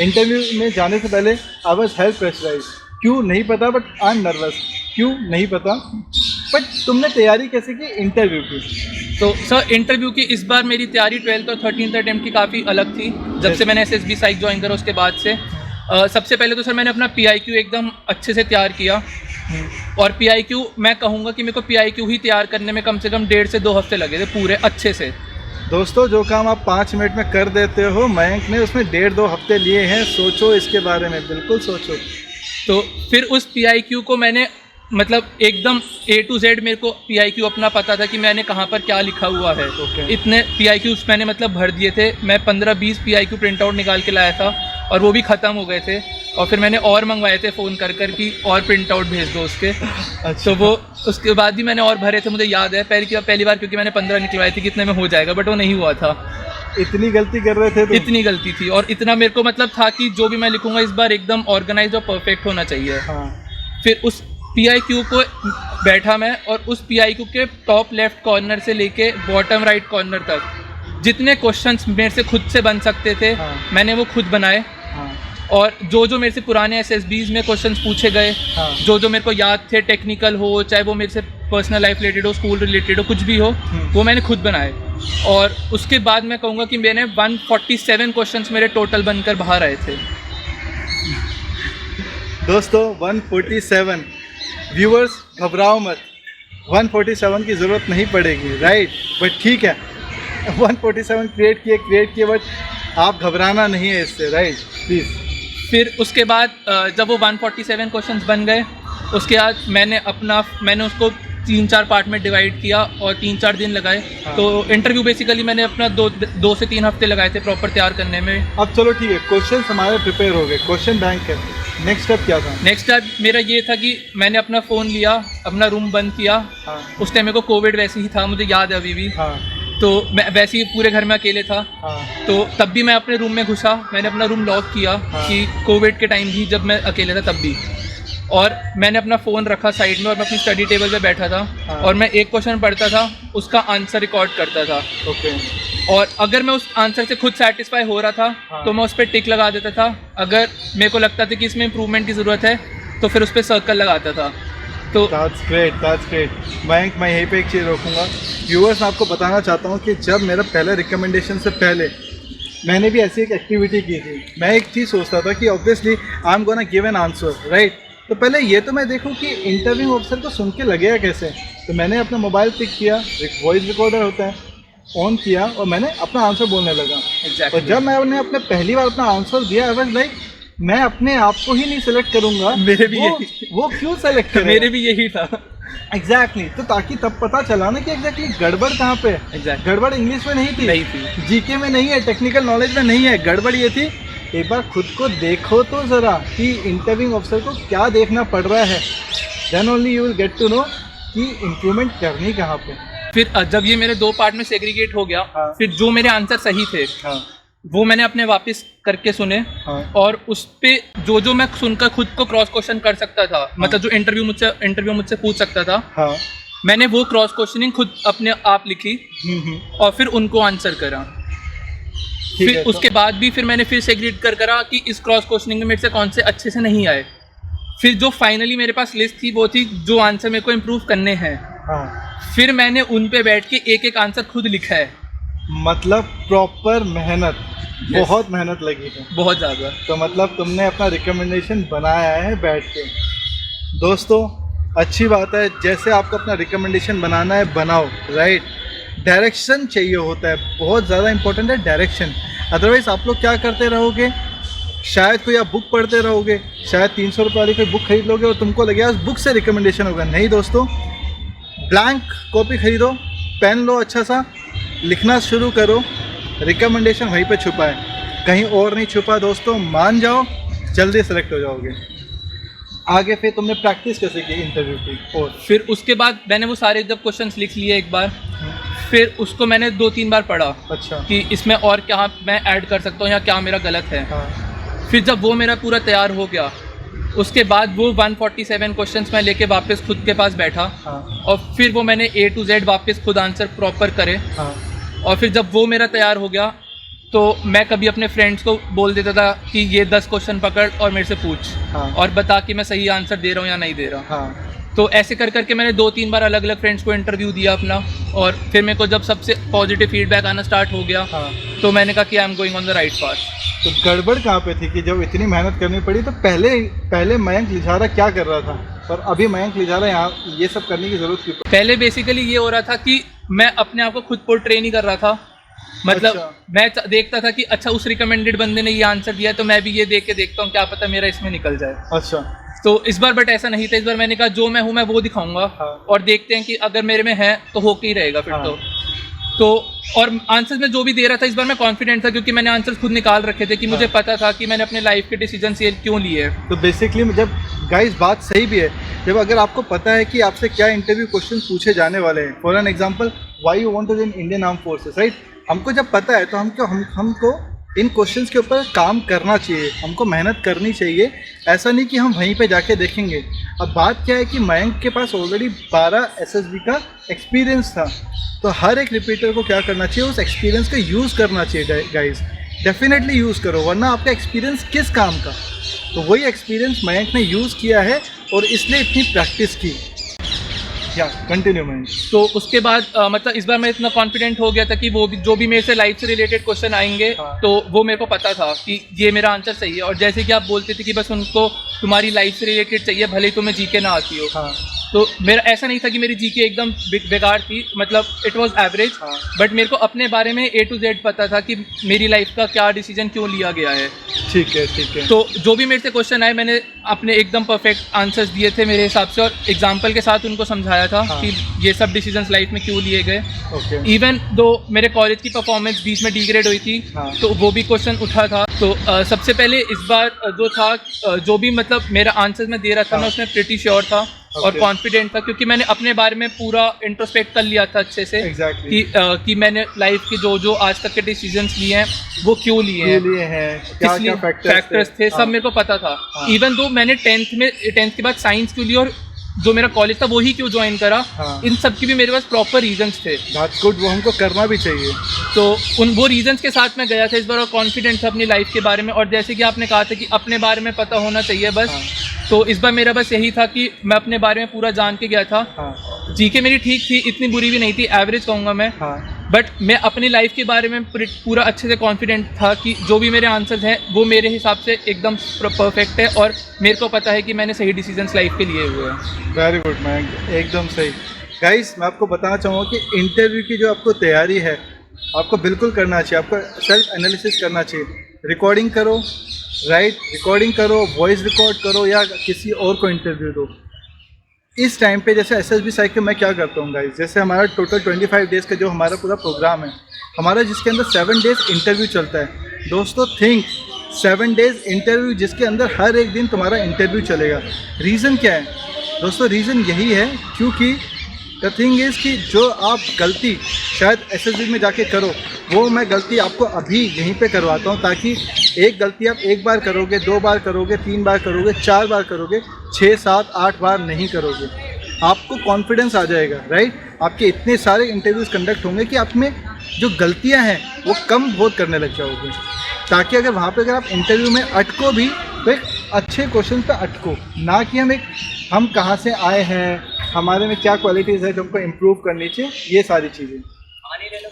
इंटरव्यू में जाने से पहले आई वाज हेल्थ प्रेशराइज, क्यों नहीं पता, बट आई एम नर्वस, क्यों नहीं पता। बट तुमने तैयारी कैसे की इंटरव्यू की? तो सर इंटरव्यू की इस बार मेरी तैयारी 12th और 13th अटेम्प्ट की काफ़ी अलग थी जब से मैंने SSB साइक ज्वाइन करा उसके बाद से। सबसे पहले तो सर मैंने अपना PIQ एकदम अच्छे से तैयार किया, और PIQ मैं कहूँगा कि मेरे को PIQ ही तैयार करने में कम से कम 1.5 से 2 हफ्ते लगे थे पूरे अच्छे से। दोस्तों, जो काम आप 5 मिनट में कर देते हो, मयंक ने उसमें 1.5-2 हफ्ते लिए हैं। सोचो इसके बारे में, बिल्कुल सोचो। तो फिर उस PIQ को मैंने मतलब एकदम A to Z मेरे को PIQ अपना पता था कि मैंने कहाँ पर क्या लिखा हुआ है। इतने PIQs मैंने मतलब भर दिए थे। मैं 15-20 PIQ प्रिंट आउट निकाल के लाया था और वो भी ख़त्म हो गए थे, और फिर मैंने और मंगवाए थे फ़ोन कर कि और प्रिंट आउट भेज दो उसके। तो वो उसके बाद भी मैंने और भरे थे, मुझे याद है पहली बार, क्योंकि मैंने 15 निकलवाए थे कितने में हो जाएगा, बट वो नहीं हुआ था। इतनी गलती कर रहे थे तो? इतनी गलती थी, और इतना मेरे को मतलब था कि जो भी मैं लिखूंगा इस बार एकदम ऑर्गेनाइज और परफेक्ट होना चाहिए। फिर उस PIQ को बैठा मैं, और उस PIQ के टॉप लेफ्ट कॉर्नर से लेके बॉटम राइट कॉर्नर तक जितने क्वेश्चंस मेरे से खुद से बन सकते थे मैंने वो खुद बनाए। और जो मेरे से पुराने SSBs में क्वेश्चंस पूछे गए, जो मेरे को याद थे, टेक्निकल हो चाहे वो मेरे से पर्सनल लाइफ रिलेटेड हो, स्कूल रिलेटेड हो, कुछ भी हो, वो मैंने खुद बनाए। और उसके बाद मैं कहूँगा कि मैंने 147 क्वेश्चंस मेरे टोटल बनकर बाहर आए थे। दोस्तों 147, व्यूअर्स घबराओ मत, 147 की ज़रूरत नहीं पड़ेगी, राइट? बट ठीक है, 147 क्रिएट किए बट आप घबराना नहीं है इससे, राइट? प्लीज़। फिर उसके बाद जब वो 147 क्वेश्चंस बन गए, उसके बाद मैंने उसको 3-4 पार्ट में डिवाइड किया और 3-4 दिन लगाए। तो इंटरव्यू बेसिकली मैंने अपना 2 से 3 हफ्ते लगाए थे प्रॉपर तैयार करने में। अब चलो ठीक है, क्वेश्चन हमारे प्रिपेयर हो गए, क्वेश्चन बैंक है, नेक्स्ट स्टेप क्या था? नेक्स्ट स्टेप मेरा ये था कि मैंने अपना फ़ोन लिया, अपना रूम बंद किया। उस टाइम मेरे को कोविड वैसे ही था, मुझे याद है अभी भी। तो मैं वैसे ही पूरे घर में अकेले था। तो तब भी मैं अपने रूम में घुसा, मैंने अपना रूम लॉक किया कि कोविड के टाइम भी जब मैं अकेले था तब भी। और मैंने अपना फ़ोन रखा साइड में और मैं अपनी स्टडी टेबल पे बैठा था। और मैं एक क्वेश्चन पढ़ता था, उसका आंसर रिकॉर्ड करता था। और अगर मैं उस आंसर से खुद सेटिस्फाई हो रहा था तो मैं उस पर टिक लगा देता था। अगर मेरे को लगता था कि इसमें इम्प्रूवमेंट की ज़रूरत है तो फिर उस पर सर्कल लगाता था। तो That's great। मयंक, मैं यहीं पे एक चीज़ रोकूंगा। व्यूअर्स, मैं आपको बताना चाहता हूँ कि जब मेरा पहले रिकमेंडेशन से पहले मैंने भी ऐसी एक एक्टिविटी की थी। मैं एक चीज़ सोचता था कि obviously I am gonna give an answer, right? तो पहले ये तो मैं देखूँ कि इंटरव्यू ऑफिसर को सुन के लगेगा कैसे। तो मैंने अपना मोबाइल पिक किया, एक वॉइस रिकॉर्डर होता है, ऑन किया और मैंने अपना आंसर बोलने लगा। और जब मैंने अपने पहली बार अपना आंसर दिया, आई वाज लाइक, मैं अपने आप को ही नहीं सेलेक्ट करूंगा, मेरे भी वो क्यों सेलेक्ट करेगा? मेरे भी यही था। एग्जैक्टली। तो ताकि तब पता चला ना कि एग्जैक्टली गड़बड़ कहाँ पे है। गड़बड़ इंग्लिश में नहीं थी, जीके में नहीं है, टेक्निकल नॉलेज में नहीं है। गड़बड़ ये थी, एक बार खुद को देखो तो ज़रा कि इंटरव्यू ऑफिसर को क्या देखना पड़ रहा है। Then only you will get to know कि इम्प्रूवमेंट करनी कहाँ पे। फिर जब ये मेरे 2 पार्ट में सेग्रीगेट हो गया, फिर जो मेरे आंसर सही थे वो मैंने अपने वापस करके सुने। और उस पे जो मैं सुनकर खुद को क्रॉस क्वेश्चन कर सकता था, मतलब जो इंटरव्यू मुझसे पूछ सकता था, मैंने वो क्रॉस क्वेश्चनिंग खुद अपने आप लिखी और फिर उनको आंसर करा। फिर उसके बाद भी फिर मैंने फिर सेग्रीगेट करा कि इस क्रॉस क्वेश्चनिंग में मेरे से कौन से अच्छे से नहीं आए। फिर जो फाइनली मेरे पास लिस्ट थी वो थी जो आंसर मेरे को इम्प्रूव करने हैं। फिर मैंने उन पे बैठ के एक आंसर खुद लिखा है। मतलब प्रॉपर मेहनत, बहुत मेहनत लगी है, बहुत ज़्यादा। तो मतलब तुमने अपना रिकमेंडेशन बनाया है बैठ के। दोस्तों अच्छी बात है, जैसे आपको अपना रिकमेंडेशन बनाना है बनाओ, राइट? डायरेक्शन चाहिए होता है, बहुत ज़्यादा इंपॉर्टेंट है डायरेक्शन। अदरवाइज़ आप लोग क्या करते रहोगे, शायद कोई आप बुक पढ़ते रहोगे, शायद 300 रुपये वाली कोई बुक खरीद लोगे और तुमको लगेगा उस बुक से रिकमेंडेशन होगा। नहीं दोस्तों, ब्लैंक कॉपी खरीदो, पेन लो, अच्छा सा लिखना शुरू करो, रिकमेंडेशन वहीं पे छुपा है, कहीं और नहीं छुपा। दोस्तों मान जाओ, जल्दी सेलेक्ट हो जाओगे। आगे फिर तुमने प्रैक्टिस कैसे की इंटरव्यू की? और फिर उसके बाद मैंने वो सारे जब क्वेश्चंस लिख लिए एक बार, फिर उसको मैंने 2-3 बार पढ़ा। अच्छा। कि इसमें और क्या मैं ऐड कर सकता हूँ या क्या मेरा गलत है। फिर जब वो मेरा पूरा तैयार हो गया, उसके बाद वो 147 क्वेश्चंस मैं लेके वापस खुद के पास बैठा। और फिर वो मैंने A to Z वापस खुद आंसर प्रॉपर करे। और फिर जब वो मेरा तैयार हो गया तो मैं कभी अपने फ्रेंड्स को बोल देता था कि ये 10 क्वेश्चन पकड़ और मेरे से पूछ और बता कि मैं सही आंसर दे रहा हूँ या नहीं दे रहा। तो ऐसे कर करके मैंने 2-3 बार अलग अलग फ्रेंड्स को इंटरव्यू दिया अपना। और फिर मेरे को जब सबसे पॉजिटिव फीडबैक आना स्टार्ट हो गया तो मैंने कहा कि I am going on the right path. तो गड़बड़ कहाँ पे थी कि जब इतनी मेहनत करनी पड़ी? तो पहले मयंक लिजारा क्या कर रहा था और अभी मयंक लिजारा यहाँ ये सब करने की जरूरत क्यों? पहले बेसिकली ये हो रहा था कि मैं अपने आप को खुद पोर्ट्रे नहीं कर रहा था। मतलब मैं देखता था कि अच्छा उस रिकमेंडेड बंदे ने ये आंसर दिया तो मैं भी ये देख के देखता हूँ, क्या पता मेरा इसमें निकल जाए। अच्छा, तो इस बार बट ऐसा नहीं था। इस बार मैंने कहा जो मैं हूँ मैं वो दिखाऊंगा। हाँ। और देखते हैं कि अगर मेरे में है तो होके ही रहेगा फिर। हाँ। तो और आंसर्स में जो भी दे रहा था इस बार मैं कॉन्फिडेंट था, क्योंकि मैंने आंसर्स खुद निकाल रखे थे कि मुझे हाँ। पता था कि मैंने अपने लाइफ के डिसीजन ये क्यों लिए हैं। तो बेसिकली जब गाइस बात सही भी है, जब अगर आपको पता है कि आपसे क्या इंटरव्यू क्वेश्चन पूछे जाने वाले हैं, for an example why you want to join Indian arm forces, right, हमको जब पता है तो हमको इन क्वेश्चंस के ऊपर काम करना चाहिए, हमको मेहनत करनी चाहिए। ऐसा नहीं कि हम वहीं पे जाके देखेंगे। अब बात क्या है कि मयंक के पास ऑलरेडी 12 एसएसबी का एक्सपीरियंस था, तो हर एक रिपीटर को क्या करना चाहिए, उस एक्सपीरियंस का यूज़ करना चाहिए गाइस। डेफिनेटली यूज़ करो, वरना आपका एक्सपीरियंस किस काम का। तो वही एक्सपीरियंस मयंक ने यूज़ किया है और इसलिए इतनी प्रैक्टिस की। या कंटिन्यू मयंक। तो उसके बाद मतलब इस बार मैं इतना कॉन्फिडेंट हो गया था कि वो भी जो भी मेरे से लाइफ से रिलेटेड क्वेश्चन आएंगे हाँ। तो वो मेरे को पता था कि ये मेरा आंसर सही है। और जैसे कि आप बोलते थे कि बस उनको तुम्हारी लाइफ से रिलेटेड चाहिए, भले ही तुम्हें जीके ना आती हो। हाँ। तो मेरा ऐसा नहीं था कि मेरी जीके एकदम बेकार थी, मतलब इट वाज एवरेज। हाँ। बट मेरे को अपने बारे में A to Z पता था कि मेरी लाइफ का क्या डिसीजन क्यों लिया गया है। ठीक है, ठीक है। तो जो भी मेरे से क्वेश्चन आए मैंने अपने एकदम परफेक्ट आंसर्स दिए थे मेरे हिसाब से, और एग्जाम्पल के साथ उनको समझाया था। हाँ। कि ये सब डिसीजंस लाइफ में क्यों लिए गए। ओके। इवन दो मेरे कॉलेज की परफॉर्मेंस बीच में डिग्रेड हुई थी। हाँ। तो वो भी क्वेश्चन उठा था। तो सबसे पहले इस बार जो था जो भी मतलब मेरा आंसर्स मैं दे रहा था हाँ। मैं उसमें प्रिटी श्योर था और Okay. कॉन्फिडेंट था, क्योंकि मैंने अपने बारे में पूरा इंट्रोस्पेक्ट कर लिया था अच्छे से। Exactly. कि मैंने लाइफ के जो आज तक के डिसीजंस लिए हैं वो क्यों लिए ये हैं, लिए हैं, क्या क्या फैक्टर्स थे, सब मेरे को पता था। हाँ। इवन दो मैंने टेंथ के बाद साइंस क्यों लिया और जो मेरा कॉलेज था वही क्यों ज्वाइन करा, हाँ। इन सब की भी मेरे पास प्रॉपर रीजंस थे। दैट्स गुड, वो हमको करना भी चाहिए। तो वो रीजंस के साथ मैं गया था इस बार और कॉन्फिडेंट था अपनी लाइफ के बारे में। और जैसे कि आपने कहा था कि अपने बारे में पता होना चाहिए बस। हाँ। तो इस बार मेरा बस यही था कि मैं अपने बारे में पूरा जान के गया था। हाँ। जीके मेरी ठीक थी, इतनी बुरी भी नहीं थी, एवरेज कहूँगा मैं। हाँ। बट मैं अपनी लाइफ के बारे में पूरा अच्छे से कॉन्फिडेंट था कि जो भी मेरे आंसर्स हैं वो मेरे हिसाब से एकदम परफेक्ट है और मेरे को पता है कि मैंने सही डिसीजंस लाइफ के लिए हुए हैं। वेरी गुड मैम, एकदम सही। गाइस मैं आपको बताना चाहूँगा कि इंटरव्यू की जो आपको तैयारी है आपको बिल्कुल करना चाहिए, आपको सेल्फ एनालिसिस करना चाहिए। रिकॉर्डिंग करो, राइट, रिकॉर्डिंग करो, वॉइस रिकॉर्ड करो या किसी और को इंटरव्यू दो। इस टाइम पे जैसे एसएसबी साइकिल में क्या करता हूँ गाइस, जैसे हमारा टोटल 25 डेज़ का जो हमारा पूरा प्रोग्राम है हमारा, जिसके अंदर 7 डेज़ इंटरव्यू चलता है। दोस्तों थिंक 7 डेज़ इंटरव्यू, जिसके अंदर हर एक दिन तुम्हारा इंटरव्यू चलेगा। रीज़न क्या है दोस्तों? रीज़न यही है क्योंकि द थिंग इज़ कि जो आप गलती शायद एसएसबी में जाके करो, वो मैं गलती आपको अभी यहीं पे करवाता हूँ, ताकि एक गलती आप एक बार करोगे, 2 बार करोगे, 3 बार करोगे, 4 बार करोगे, 6, 7, 8 बार नहीं करोगे। आपको कॉन्फिडेंस आ जाएगा, राइट। आपके इतने सारे इंटरव्यूज़ कंडक्ट होंगे कि आप में जो गलतियाँ हैं वो कम बहुत करने लग जाओगे, ताकि अगर वहाँ पे अगर आप इंटरव्यू में अटको भी तो एक अच्छे क्वेश्चन पे अटको, ना कि हम कहाँ से आए हैं, हमारे में क्या क्वालिटीज़ है जो हमको इम्प्रूव करनी चाहिए, ये सारी चीज़ें।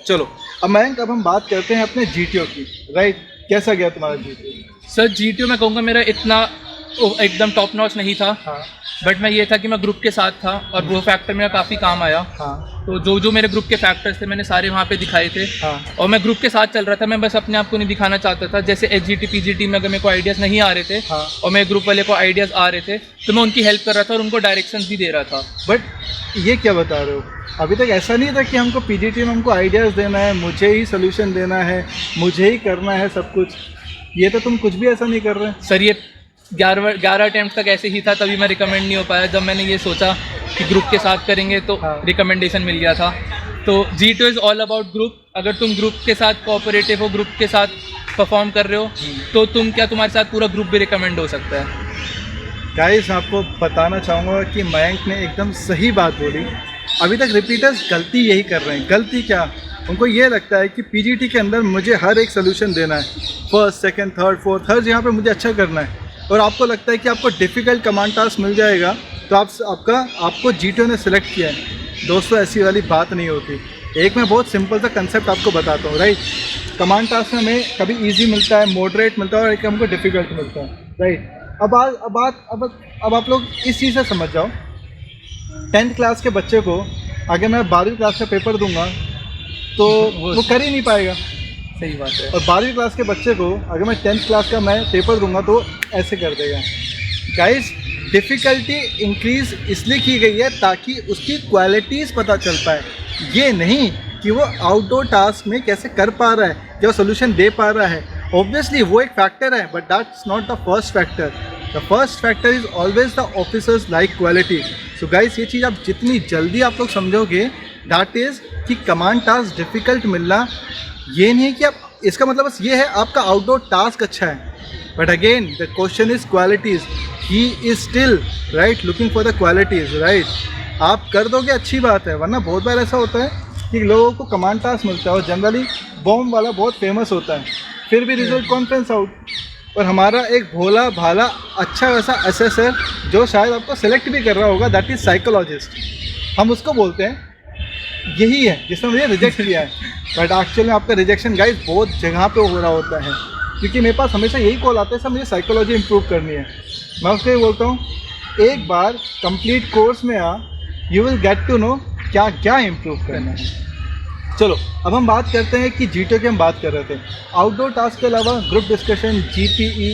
चलो अब मयंक, अब हम बात करते हैं अपने जीटीओ की, राइट। कैसा गया तुम्हारा जीटीओ? सर जीटीओ मैं कहूँगा मेरा इतना एकदम टॉप नॉच नहीं था। हाँ। बट मैं ये था कि मैं ग्रुप के साथ था और वो फैक्टर मेरा काफ़ी काम आया। हाँ। तो जो मेरे ग्रुप के फैक्टर्स थे मैंने सारे वहाँ पे दिखाए थे। हाँ। और मैं ग्रुप के साथ चल रहा था, मैं बस अपने आप को नहीं दिखाना चाहता था। जैसे एचजीटी पीजीटी में अगर मेरे को आइडियाज़ नहीं आ रहे थे, हाँ। और मेरे ग्रुप वाले को आइडियाज़ आ रहे थे तो मैं उनकी हेल्प कर रहा था और उनको डायरेक्शंस भी दे रहा था। बट ये क्या बता रहे हो? अभी तक ऐसा नहीं था कि हमको पीजीटी में हमको आइडियाज़ देना है, मुझे ही सोल्यूशन देना है, मुझे ही करना है सब कुछ। ये तो तुम कुछ भी ऐसा नहीं कर रहे। सर ये 11 अटेम्प्ट तक ऐसे ही था, तभी मैं रिकमेंड नहीं हो पाया। जब मैंने ये सोचा कि ग्रुप के साथ करेंगे तो हाँ। रिकमेंडेशन मिल गया था। तो GTO is all about group. अगर तुम ग्रुप के साथ कोऑपरेटिव हो, ग्रुप के साथ परफॉर्म कर रहे हो तो तुम्हारे साथ पूरा ग्रुप भी रिकमेंड हो सकता है। गाइस आपको बताना चाहूँगा कि मयंक ने एकदम सही बात बोली। अभी तक रिपीटर्स गलती यही कर रहे हैं। गलती क्या? उनको ये लगता है कि पीजीटी के अंदर मुझे हर एक सोल्यूशन देना है, फर्स्ट, सेकंड, थर्ड, फोर्थ, हर जगह पे मुझे अच्छा करना है। और आपको लगता है कि आपको डिफ़िकल्ट कमांड टास्क मिल जाएगा तो आपको जीटीओ ने सिलेक्ट किया है। दोस्तों ऐसी वाली बात नहीं होती। एक मैं बहुत सिंपल सा कंसेप्ट आपको बताता हूँ, राइट। कमांड टास्क में हमें कभी ईजी मिलता है, मॉडरेट मिलता है और एक हमको डिफ़िकल्ट मिलता है, राइट। अब आप लोग इस चीज़ से समझ जाओ। 10th क्लास के बच्चे को अगर मैं 12वीं क्लास का पेपर दूंगा तो वो कर ही नहीं पाएगा। सही बात है। और 12वीं क्लास के बच्चे को अगर मैं 10th क्लास का मैं पेपर दूंगा तो ऐसे कर देगा। गाइस डिफ़िकल्टी इंक्रीज़ इसलिए की गई है ताकि उसकी क्वालिटीज़ पता चल पाए, ये नहीं कि वो आउटडोर टास्क में कैसे कर पा रहा है, जो सोल्यूशन दे पा रहा है। ऑब्वियसली वो एक फैक्टर है, but that's not the first factor. The first factor is always the officers like quality. So guys, ये चीज़ आप जितनी जल्दी आप लोग समझोगे, दैट इज़ कि कमांड टास्क डिफ़िकल्ट मिलना ये नहीं है कि आप, इसका मतलब बस ये है आपका आउटडोर टास्क अच्छा है, but again the question is qualities. He is still right looking for the qualities, right. आप कर दोगे अच्छी बात है, वरना बहुत बार ऐसा होता है कि लोगों को कमांड टास्क मिलता है और जनरली बॉम्ब वाला बहुत फेमस होता है, फिर भी रिजल्ट कॉन्फ्रेंस आउट। और हमारा एक भोला भाला अच्छा वैसा असेसर जो शायद आपको सेलेक्ट भी कर रहा होगा, दैट इज़ साइकोलॉजिस्ट, हम उसको बोलते हैं, यही है जिसने मुझे रिजेक्ट किया है। बट एक्चुअली आपका रिजेक्शन गाइस बहुत जगह पे हो रहा होता है, क्योंकि मेरे पास हमेशा यही कॉल आता है, सर मुझे साइकोलॉजी इंप्रूव करनी है। मैं उसको ये बोलता हूँ, एक बार कंप्लीट कोर्स में आ, you will get to know क्या क्या इम्प्रूव करना है। चलो अब हम बात करते हैं कि जीटीओ की हम बात कर रहे थे, आउटडोर टास्क के अलावा ग्रुप डिस्कशन, जीपीई,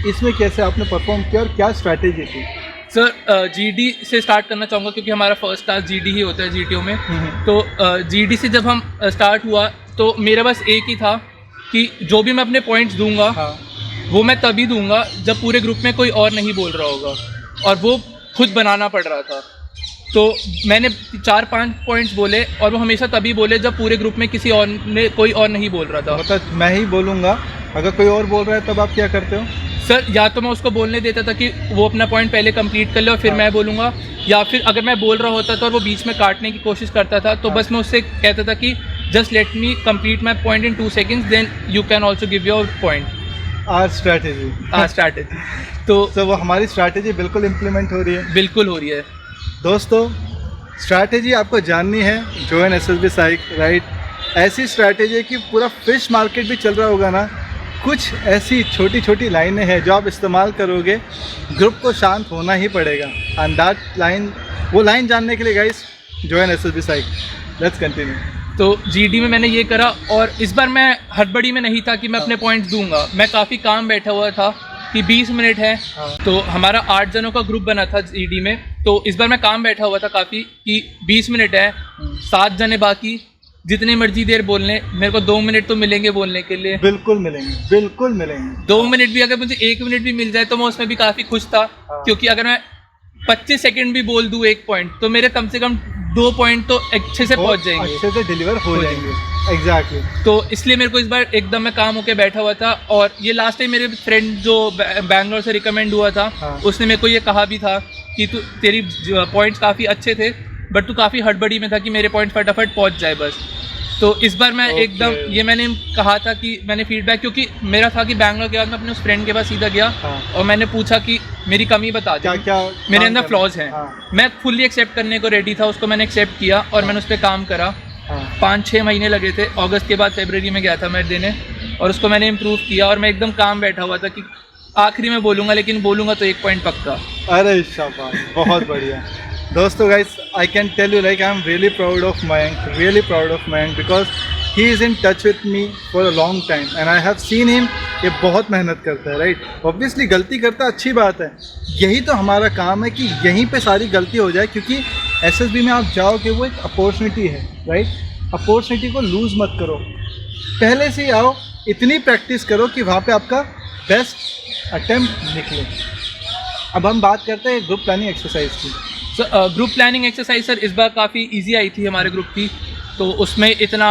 इसमें कैसे आपने परफॉर्म किया और क्या स्ट्रैटेजी थी? सर जीडी से स्टार्ट करना चाहूँगा क्योंकि हमारा फर्स्ट टास्क जीडी ही होता है जीटीओ में। तो जीडी से जब हम स्टार्ट हुआ तो मेरा बस एक ही था कि जो भी मैं अपने पॉइंट्स दूंगा, हाँ, वो मैं तभी दूंगा जब पूरे ग्रुप में कोई और नहीं बोल रहा होगा, और वो खुद बनाना पड़ रहा था। तो मैंने 4-5 पॉइंट्स बोले और वो हमेशा तभी बोले जब पूरे ग्रुप में किसी और ने, कोई और नहीं बोल रहा था। मतलब मैं ही बोलूँगा, अगर कोई और बोल रहा है तब आप क्या करते हो? सर या तो मैं उसको बोलने देता था कि वो अपना पॉइंट पहले कंप्लीट कर ले और फिर मैं बोलूँगा, या फिर अगर मैं बोल रहा होता था और वो बीच में काटने की कोशिश करता था तो बस मैं उससे कहता था कि just let me complete my point in 2 seconds, then you can also give your point. Our strategy. तो वो हमारी स्ट्रैटेजी बिल्कुल इम्प्लीमेंट हो रही है, बिल्कुल हो रही है। दोस्तों स्ट्रैटेजी आपको जाननी है, जॉइन एसएसबी साइक, राइट। ऐसी स्ट्रैटेजी कि पूरा फिश मार्केट भी चल रहा होगा ना, कुछ ऐसी छोटी छोटी लाइनें हैं जो आप इस्तेमाल करोगे, ग्रुप को शांत होना ही पड़ेगा। एंड दैट लाइन, वो लाइन जानने के लिए guys join SSB psych. Let's continue. तो जीडी में मैंने ये करा, और इस बार मैं हड़बड़ी में नहीं था कि मैं अपने पॉइंट्स दूंगा, मैं काफ़ी काम बैठा हुआ था कि 20 मिनट है। तो हमारा 8 जनों का ग्रुप बना था जीडी में, तो इस बार मैं काम बैठा हुआ था काफ़ी कि 20 मिनट है, 7 जने बाकी, जितनी मर्जी देर बोलने, मेरे को 2 मिनट तो मिलेंगे बोलने के लिए। बिल्कुल मिलेंगे, बिल्कुल मिलेंगे। 2 मिनट भी, अगर मुझे 1 मिनट भी मिल जाए तो मैं उसमें भी काफ़ी खुश था, क्योंकि अगर मैं 25 सेकंड भी बोल दूँ एक पॉइंट तो मेरे कम से कम 2 पॉइंट तो अच्छे से पहुंच जाएंगे, अच्छे से डिलीवर हो जाएंगे। एग्जैक्टली। तो इसलिए मेरे को इस बार एकदम मैं काम होके बैठा हुआ था। और ये लास्ट टाइम मेरे फ्रेंड जो बैंगलोर से रिकमेंड हुआ था, उसने मेरे को ये कहा भी था कि तू, तेरी पॉइंट्स काफ़ी अच्छे थे बट तू काफ़ी हड़बड़ी में था कि मेरे पॉइंट फटाफट पहुंच जाए बस। तो इस बार मैं एकदम, ये मैंने कहा था कि मैंने फीडबैक, क्योंकि मेरा था कि बैंगलोर के बाद मैं अपने उस फ्रेंड के पास सीधा गया और मैंने पूछा कि मेरी कमी बता दे, क्या मेरे अंदर फ्लॉज हैं। मैं फुल्ली एक्सेप्ट करने को रेडी था, उसको मैंने एक्सेप्ट किया और मैंने उस पर काम करा। 5-6 महीने लगे थे, अगस्त के बाद फरवरी में गया था मैं देने, और उसको मैंने इम्प्रूव किया और मैं एकदम काम बैठा हुआ था कि आखिरी में बोलूँगा, लेकिन बोलूँगा तो 1 पॉइंट पक्का। अरे शाबाश, बहुत बढ़िया। दोस्तों guys, I can tell you like I am really proud of Mayank, because he is in touch with me for a long time and I have seen him. ये बहुत मेहनत करता है, राइट। ऑब्वियसली गलती करता है, अच्छी बात है, यही तो हमारा काम है कि यहीं पे सारी गलती हो जाए, क्योंकि एसएसबी में आप जाओगे वो एक अपॉर्चुनिटी है, राइट। अपॉर्चुनिटी को लूज़ मत करो, पहले से ही आओ, इतनी प्रैक्टिस करो कि वहाँ पे आपका बेस्ट अटेम्प्ट निकले। अब हम बात करते हैं ग्रुप प्लानिंग एक्सरसाइज की। ग्रुप प्लानिंग एक्सरसाइज सर इस बार काफ़ी इजी आई थी हमारे ग्रुप की, तो उसमें इतना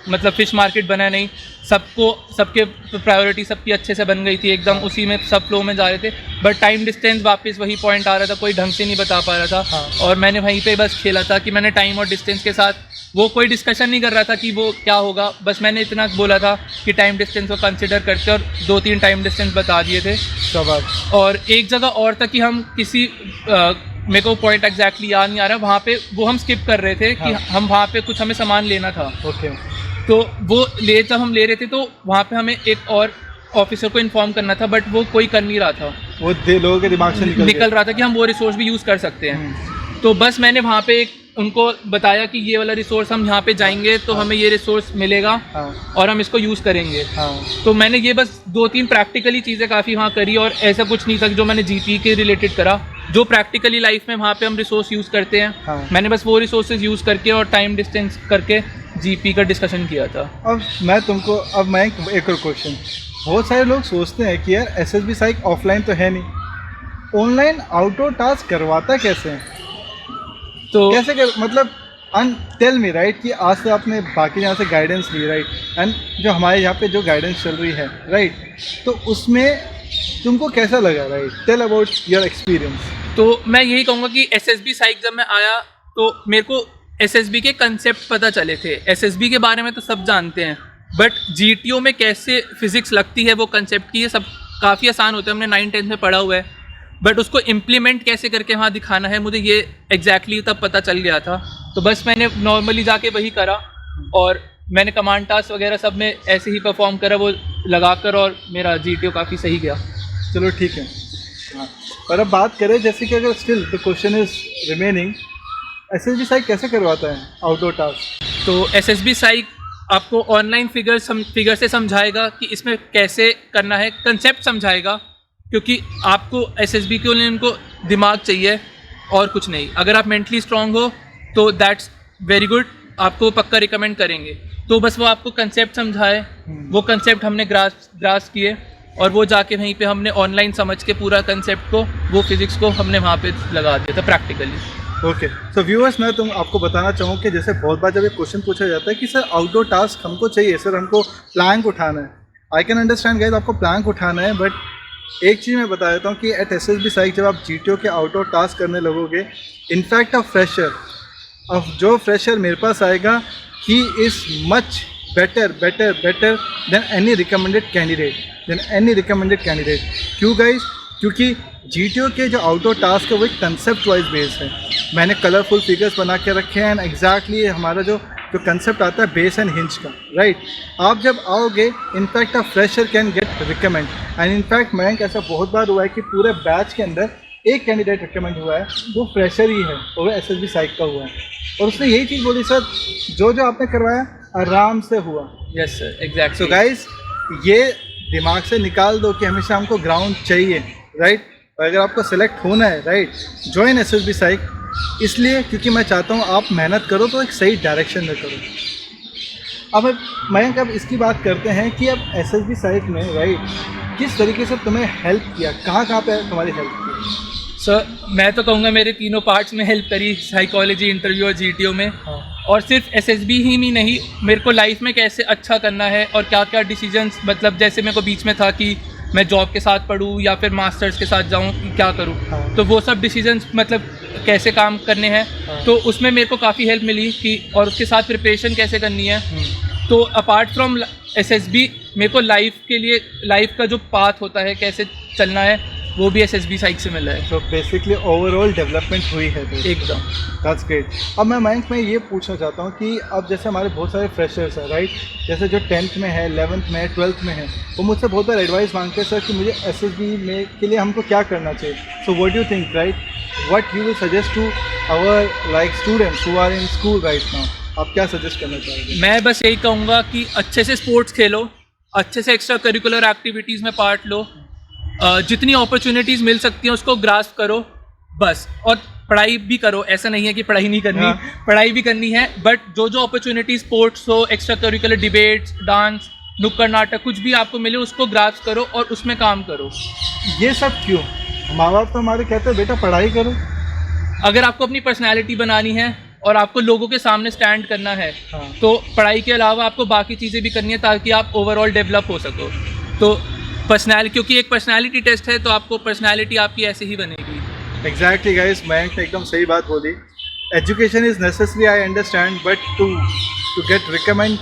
मतलब फिश मार्केट बना नहीं, सबके प्रायोरिटी सबकी अच्छे से बन गई थी एकदम, उसी में सब फ्लो में जा रहे थे। बट टाइम डिस्टेंस वापस वही पॉइंट आ रहा था, कोई ढंग से नहीं बता पा रहा था। और मैंने वहीं पे बस खेला था कि मैंने टाइम और डिस्टेंस के साथ, वो कोई डिस्कशन नहीं कर रहा था कि वो क्या होगा, बस मैंने इतना बोला था कि टाइम डिस्टेंस को कंसिडर करके, और 2-3 टाइम डिस्टेंस बता दिए थे। और एक जगह और था कि हम किसी मेरे को पॉइंट एग्जैक्टली याद नहीं आ रहा, वहाँ पे वो हम स्किप कर रहे थे कि हम वहाँ पे कुछ हमें सामान लेना था। तो वो जब हम ले रहे थे तो वहाँ पे हमें एक और ऑफिसर को इन्फॉर्म करना था, बट वो कोई कर नहीं रहा था, वो लोगों के दिमाग से निकल रहा था कि हम वो रिसोर्स भी यूज़ कर सकते हैं। तो बस मैंने वहाँ पे एक उनको बताया कि ये वाला रिसोर्स हम यहाँ पे जाएंगे तो हमें ये रिसोर्स मिलेगा हाँ और हम इसको यूज़ करेंगे। हाँ तो मैंने ये बस 2-3 प्रैक्टिकली चीज़ें काफ़ी वहाँ करी, और ऐसा कुछ नहीं था कि जो मैंने जीपी के रिलेटेड करा। जो प्रैक्टिकली लाइफ में वहाँ पे हम रिसोर्स यूज़ करते हैं, हाँ। मैंने बस वो रिसोर्सेज यूज़ करके और टाइम डिस्टेंस करके जीपी का डिस्कशन किया था। अब मैं एक और क्वेश्चन, बहुत सारे लोग सोचते हैं कि यार एसएसबी साइक ऑफलाइन तो है नहीं, ऑनलाइन आउटडोर टास्क करवाता कैसे है? तो कैसे कर मतलब टेल मी राइट कि आज से आपने बाकी यहाँ से गाइडेंस ली राइट, एंड जो हमारे यहाँ पे जो गाइडेंस चल रही है राइट, तो उसमें तुमको कैसा लगा right? Tell about your experience. तो मैं यही कहूँगा कि एसएसबी साइक जब मैं आया तो मेरे को एसएसबी के कंसेप्ट पता चले थे। एसएसबी के बारे में तो सब जानते हैं, बट जीटीओ में कैसे फिजिक्स लगती है वो कंसेप्ट की, ये सब काफ़ी आसान होता है, हमने 9-10 में पढ़ा हुआ है, बट उसको इम्प्लीमेंट कैसे करके वहाँ दिखाना है मुझे ये एग्जैक्टली तब पता चल गया था। तो बस मैंने नॉर्मली जाके वही करा, और मैंने कमांड टास्क वगैरह सब में ऐसे ही परफॉर्म करा वो लगाकर, और मेरा जीटीओ काफ़ी सही गया। चलो ठीक है। हाँ, और अब बात करें जैसे कि अगर still the question is remaining, SSB psych कैसे करवाता है आउटडोर टास्क? तो एसएसबी साइक आपको ऑनलाइन फिगर से समझाएगा कि इसमें कैसे करना है, कंसेप्ट समझाएगा, क्योंकि आपको एसएसबी के लिए उनको दिमाग चाहिए और कुछ नहीं। अगर आप मेंटली स्ट्रांग हो तो दैट्स वेरी गुड, आपको पक्का रिकमेंड करेंगे। तो बस वो आपको कंसेप्ट समझाए, वो कंसेप्ट हमने ग्रास किए, और वो जाके वहीं पे हमने ऑनलाइन समझ के पूरा कंसेप्ट को, वो फिजिक्स को हमने वहाँ पे लगा दिया था प्रैक्टिकली। ओके, सो व्यूअर्स मैं आपको बताना चाहूँ कि जैसे बहुत बार जब ये क्वेश्चन पूछा जाता है कि सर आउटडोर टास्क हमको चाहिए, सर हमको प्लैंक उठाना है। आई कैन अंडरस्टैंड गाइस, आपको प्लैंक उठाना है, बट एक चीज़ मैं बता देता हूँ कि एट एसएसबी साइक जब आप जीटीओ के आउटडोर टास्क करने लगोगे, इनफैक्ट अब जो फ्रेशर मेरे पास आएगा, he is much better than any recommended candidate. क्यों गाइस? क्योंकि जीटीओ के जो आउटडोर टास्क है वो एक कंसेप्ट वाइज बेस है। मैंने कलरफुल फिगर्स बना के रखे हैं, एंड एग्जैक्टली हमारा जो कंसेप्ट आता है बेस एंड हिंज का राइट। आप जब आओगे, in fact a fresher can get recommend, and in fact मैं ऐसा बहुत बार हुआ है कि पूरे बैच के अंदर एक कैंडिडेट रिकमेंड हुआ है, वो फ्रेशर ही है, और वो एसएसबी साइक का हुआ है, और उसने यही चीज़ बोली, सर जो आपने करवाया आराम से हुआ। Yes sir, exact. So guys, ये दिमाग से निकाल दो कि हमेशा हमको ग्राउंड चाहिए राइट। और अगर आपको सेलेक्ट होना है राइट, ज्वाइन एसएसबी साइक, इसलिए क्योंकि मैं चाहता हूँ आप मेहनत करो तो एक सही डायरेक्शन में करो। अब मैं कब इसकी बात करते हैं कि अब एसएसबी साइक में राइट किस तरीके से तुम्हें हेल्प किया, कहाँ पे तुम्हारी हेल्प की? सर मैं तो कहूँगा मेरे तीनों पार्ट्स में हेल्प करी, साइकोलॉजी, इंटरव्यू और जीटीओ में। हाँ। और सिर्फ एसएसबी ही नहीं, मेरे को लाइफ में कैसे अच्छा करना है और क्या क्या डिसीजंस, मतलब जैसे मेरे को बीच में था कि मैं जॉब के साथ पढूं या फिर मास्टर्स के साथ जाऊं, क्या करूं। हाँ। तो वो सब डिसीजंस मतलब कैसे काम करने हैं। हाँ। तो उसमें मेरे को काफ़ी हेल्प मिली कि, और उसके साथ प्रिपरेशन कैसे करनी है। तो अपार्ट फ्रॉम एसएसबी मेरे को लाइफ का जो पाथ होता है, कैसे चलना है, वो भी एसएसबी साइक से मिला है। तो बेसिकली ओवरऑल डेवलपमेंट हुई है एकदम। That's great. अब मैं मयंक में ये पूछना चाहता हूँ कि अब जैसे हमारे बहुत सारे फ्रेशर्स हैं राइट, जैसे जो 10th में है, 11th में है, 12th में है, वो मुझसे बहुत बार एडवाइस मांगते हैं सर कि मुझे एसएसबी में के लिए हमको क्या करना चाहिए। So what do you think right, what you will suggest to our like students who are in school right now? आप क्या सजेस्ट करना चाहोगे? मैं बस यही कहूँगा कि अच्छे से स्पोर्ट्स खेलो, अच्छे से एक्स्ट्रा करिकुलर एक्टिविटीज़ में पार्ट लो, जितनी अपॉर्चुनिटीज़ मिल सकती हैं उसको ग्रास्प करो बस। और पढ़ाई भी करो, ऐसा नहीं है कि पढ़ाई नहीं करनी। हाँ। पढ़ाई भी करनी है, बट जो अपॉर्चुनिटी स्पोर्ट्स हो, एक्स्ट्रा करिकुलर, डिबेट्स, डांस, नुक्कड़ नाटक, कुछ भी आपको मिले उसको ग्रास्प करो और उसमें काम करो। ये सब क्यों? माँ बाप तो हमारे कहते हैं बेटा पढ़ाई करो। अगर आपको अपनी पर्सनैलिटी बनानी है और आपको लोगों के सामने स्टैंड करना है, हाँ। तो पढ़ाई के अलावा आपको बाकी चीज़ें भी करनी है ताकि आप ओवरऑल डेवलप हो सको। तो क्योंकि एक पर्सनैलिटी टेस्ट है, तो आपको पर्सनैलिटी आपकी ऐसे ही बनेगी। एग्जैक्टली गाइस, मयंक ने एकदम सही बात बोली। Education is necessary, I understand, but to get recommend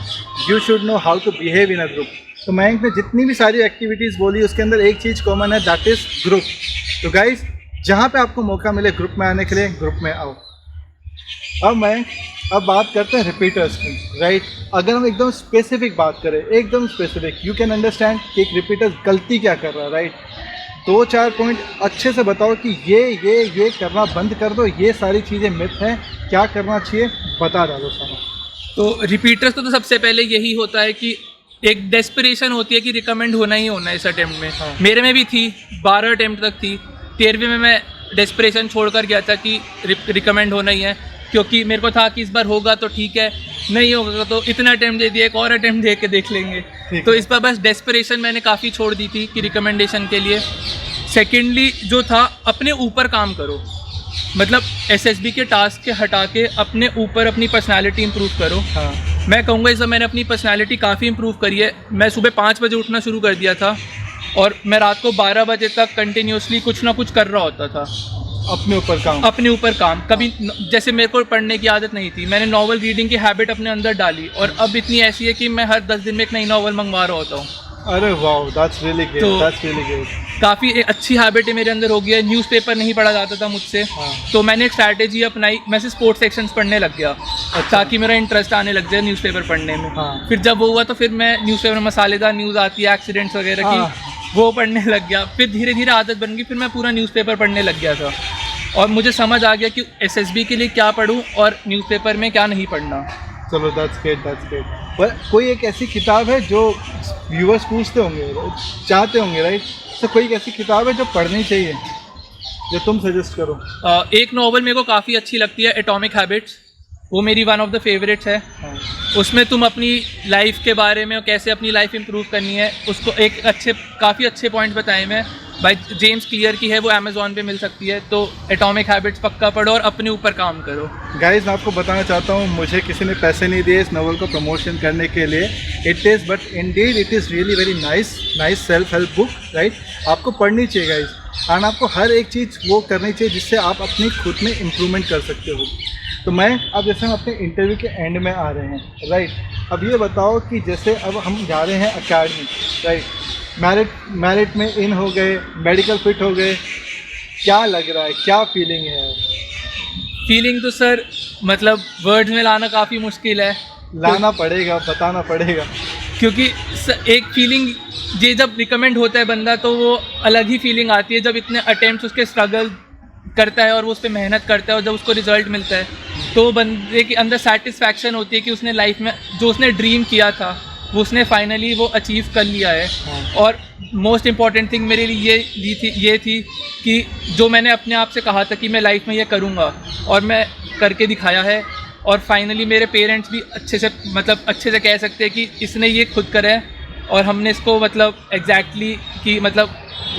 you should know how to behave in a group. तो मयंक ने जितनी भी सारी एक्टिविटीज़ बोली उसके अंदर एक चीज़ कॉमन है, दैट इज़ ग्रुप। तो गाइस, जहाँ पे आपको मौका मिले ग्रुप में आने के लिए, ग्रुप में आओ। अब मयंक, अब बात करते हैं रिपीटर्स की राइट। अगर हम एकदम स्पेसिफिक बात करें, एकदम स्पेसिफिक, यू कैन अंडरस्टैंड कि एक रिपीटर गलती क्या कर रहा है राइट। 2-4 पॉइंट अच्छे से बताओ कि ये करना बंद कर दो, ये सारी चीज़ें मिथ हैं, क्या करना चाहिए बता डालो सारा। तो रिपीटर्स तो सबसे पहले यही होता है कि एक डेस्परेशन होती है कि रिकमेंड होना ही होना है इस अटेम्प्ट में। हाँ। मेरे में भी थी, 12 अटेम्प्ट तक थी। 13वें में मैं डेस्परेशन छोड़कर गया था कि रिकमेंड होना ही है, क्योंकि मेरे को था कि इस बार होगा तो ठीक है, नहीं होगा तो इतना अटेम्प्ट दे दिया, एक और अटेम्प्ट दे के देख लेंगे। तो इस बार बस डेस्परेशन मैंने काफ़ी छोड़ दी थी कि रिकमेंडेशन के लिए। सेकेंडली जो था, अपने ऊपर काम करो, मतलब एसएसबी के टास्क के हटा के अपने ऊपर अपनी पर्सनालिटी इंप्रूव करो। हाँ। मैं कहूँगा इस बार मैंने अपनी पर्सनालिटी काफ़ी इंप्रूव करी है। मैं सुबह 5 बजे उठना शुरू कर दिया था और मैं रात को 12 बजे तक कंटिन्यूसली कुछ ना कुछ कर रहा होता था। अपने ऊपर काम कभी जैसे मेरे को पढ़ने की आदत नहीं थी, मैंने नॉवल रीडिंग की हैबिट अपने अंदर डाली और अब इतनी ऐसी है कि मैं हर 10 दिन में एक नई नॉवल मंगवा रहा होता हूँ। अरे वाह, that's really great, that's really great. काफ़ी अच्छी हैबिट है मेरे अंदर हो गई है। न्यूज़पेपर नहीं पढ़ा जाता था मुझसे। हाँ। तो मैंने एक स्ट्रैटेजी अपनाई, मैं से स्पोर्ट्स सेक्शंस पढ़ने लग गया ताकि मेरा इंटरेस्ट आने लग जाए न्यूज़पेपर पढ़ने में। हाँ। फिर जब वो हुआ तो फिर मैं न्यूज़पेपर में मसालेदार न्यूज़ आती है एक्सीडेंट्स वगैरह हाँ। की, वो पढ़ने लग गया। फिर धीरे धीरे आदत बन गई, फिर मैं पूरा न्यूज़पेपर पढ़ने लग गया था और मुझे समझ आ गया कि एसएसबी के लिए क्या पढूं और न्यूज़पेपर में क्या नहीं पढ़ना। चलो दैट्स ग्रेट, दैट्स ग्रेट। पर कोई एक ऐसी किताब है जो व्यूअर्स पूछते होंगे, चाहते होंगे, राइट? तो कोई एक ऐसी किताब है जो पढ़नी चाहिए, जो तुम सजेस्ट करो? एक नॉवल मेरे को काफ़ी अच्छी लगती है, एटॉमिक हैबिट्स। वो मेरी वन ऑफ द फेवरेट्स है। हाँ। उसमें तुम अपनी लाइफ के बारे में और कैसे अपनी लाइफ इंप्रूव करनी है, उसको एक काफ़ी अच्छे पॉइंट बताए मैं। भाई जेम्स क्लियर की है, वो अमेज़ॉन पे मिल सकती है। तो एटॉमिक हैबिट्स पक्का पढ़ो और अपने ऊपर काम करो। गाइज, मैं आपको बताना चाहता हूँ, मुझे किसी ने पैसे नहीं दिए इस नॉवल को प्रमोशन करने के लिए। It is but Indeed it is really very nice self help book, right? आपको पढ़नी चाहिए गाइज, एंड आपको हर एक चीज़ वो करनी चाहिए जिससे आप अपनी खुद में इम्प्रूवमेंट कर सकते हो। तो मैं अब जैसे हम अपने इंटरव्यू के एंड में आ रहे हैं, राइट? अब ये बताओ कि जैसे अब हम जा रहे हैं अकेडमी, राइट? मैरिट में इन हो गए, मेडिकल फिट हो गए, क्या लग रहा है, क्या फीलिंग है? फीलिंग तो सर मतलब वर्ड्स में लाना काफ़ी मुश्किल है। लाना पड़ेगा, बताना पड़ेगा, क्योंकि एक फीलिंग ये जब रिकमेंड होता है बंदा तो वो अलग ही फीलिंग आती है। जब इतने अटेम्प्ट्स उसके स्ट्रगल करता है और वो उस पर मेहनत करता है और जब उसको रिजल्ट मिलता है तो बंदे के अंदर सेटिस्फैक्शन होती है कि उसने लाइफ में जो उसने ड्रीम किया था वो उसने फाइनली वो अचीव कर लिया है। और मोस्ट इम्पॉर्टेंट थिंग मेरे लिए ये थी कि जो मैंने अपने आप से कहा था कि मैं लाइफ में ये करूँगा और मैं करके दिखाया है। और फाइनली मेरे पेरेंट्स भी अच्छे से कह सकते हैं कि इसने ये खुद करा है और हमने इसको मतलब एग्जैक्टली कि मतलब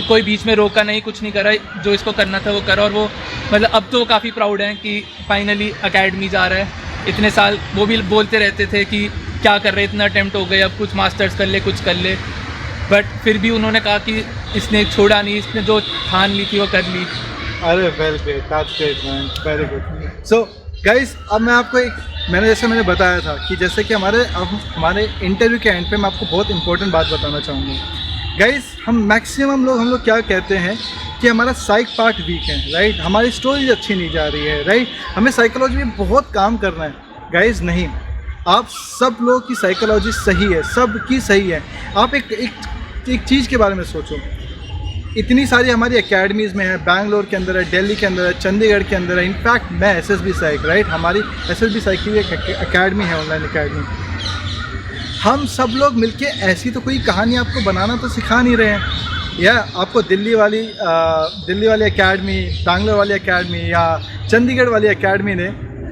कोई बीच में रोका नहीं, कुछ नहीं करा, जो इसको करना था वो करा। और वो मतलब अब तो काफ़ी प्राउड हैं कि फाइनली अकेडमी जा रहा है। इतने साल वो भी बोलते रहते थे कि क्या कर रहे, इतना अटेम्प्ट हो गए, अब कुछ मास्टर्स कर ले, कुछ कर ले, बट फिर भी उन्होंने कहा कि इसने छोड़ा नहीं, इसने जो ठान ली थी वो कर ली। अरे well great, that's great man, very good. So guys, अब मैं आपको मैंने बताया था कि जैसे कि हमारे इंटरव्यू के एंड पे मैं आपको बहुत इंपॉर्टेंट बात बताना चाहूँगा। गाइस, हम लोग क्या कहते हैं कि हमारा साइक पार्ट वीक है, राइट? हमारी स्टोरी अच्छी नहीं जा रही है, राइट? हमें साइकोलॉजी में बहुत काम करना है। गाइस नहीं, आप सब लोगों की साइकोलॉजी सही है, सबकी सही है। आप एक चीज़ के बारे में सोचो, इतनी सारी हमारी एकेडमीज़ में है, बैंगलोर के अंदर है, दिल्ली के अंदर है, चंडीगढ़ के अंदर है। इनफैक्ट मैं एसएसबी साइक, राइट? हमारी एसएसबी साइक की एक एकेडमी है, ऑनलाइन एकेडमी। हम सब लोग मिलके ऐसी तो कोई कहानी आपको बनाना तो सिखा नहीं रहे हैं। या आपको दिल्ली वाली एकेडमी, बैंगलोर वाली एकेडमी या चंडीगढ़ वाली एकेडमी ने,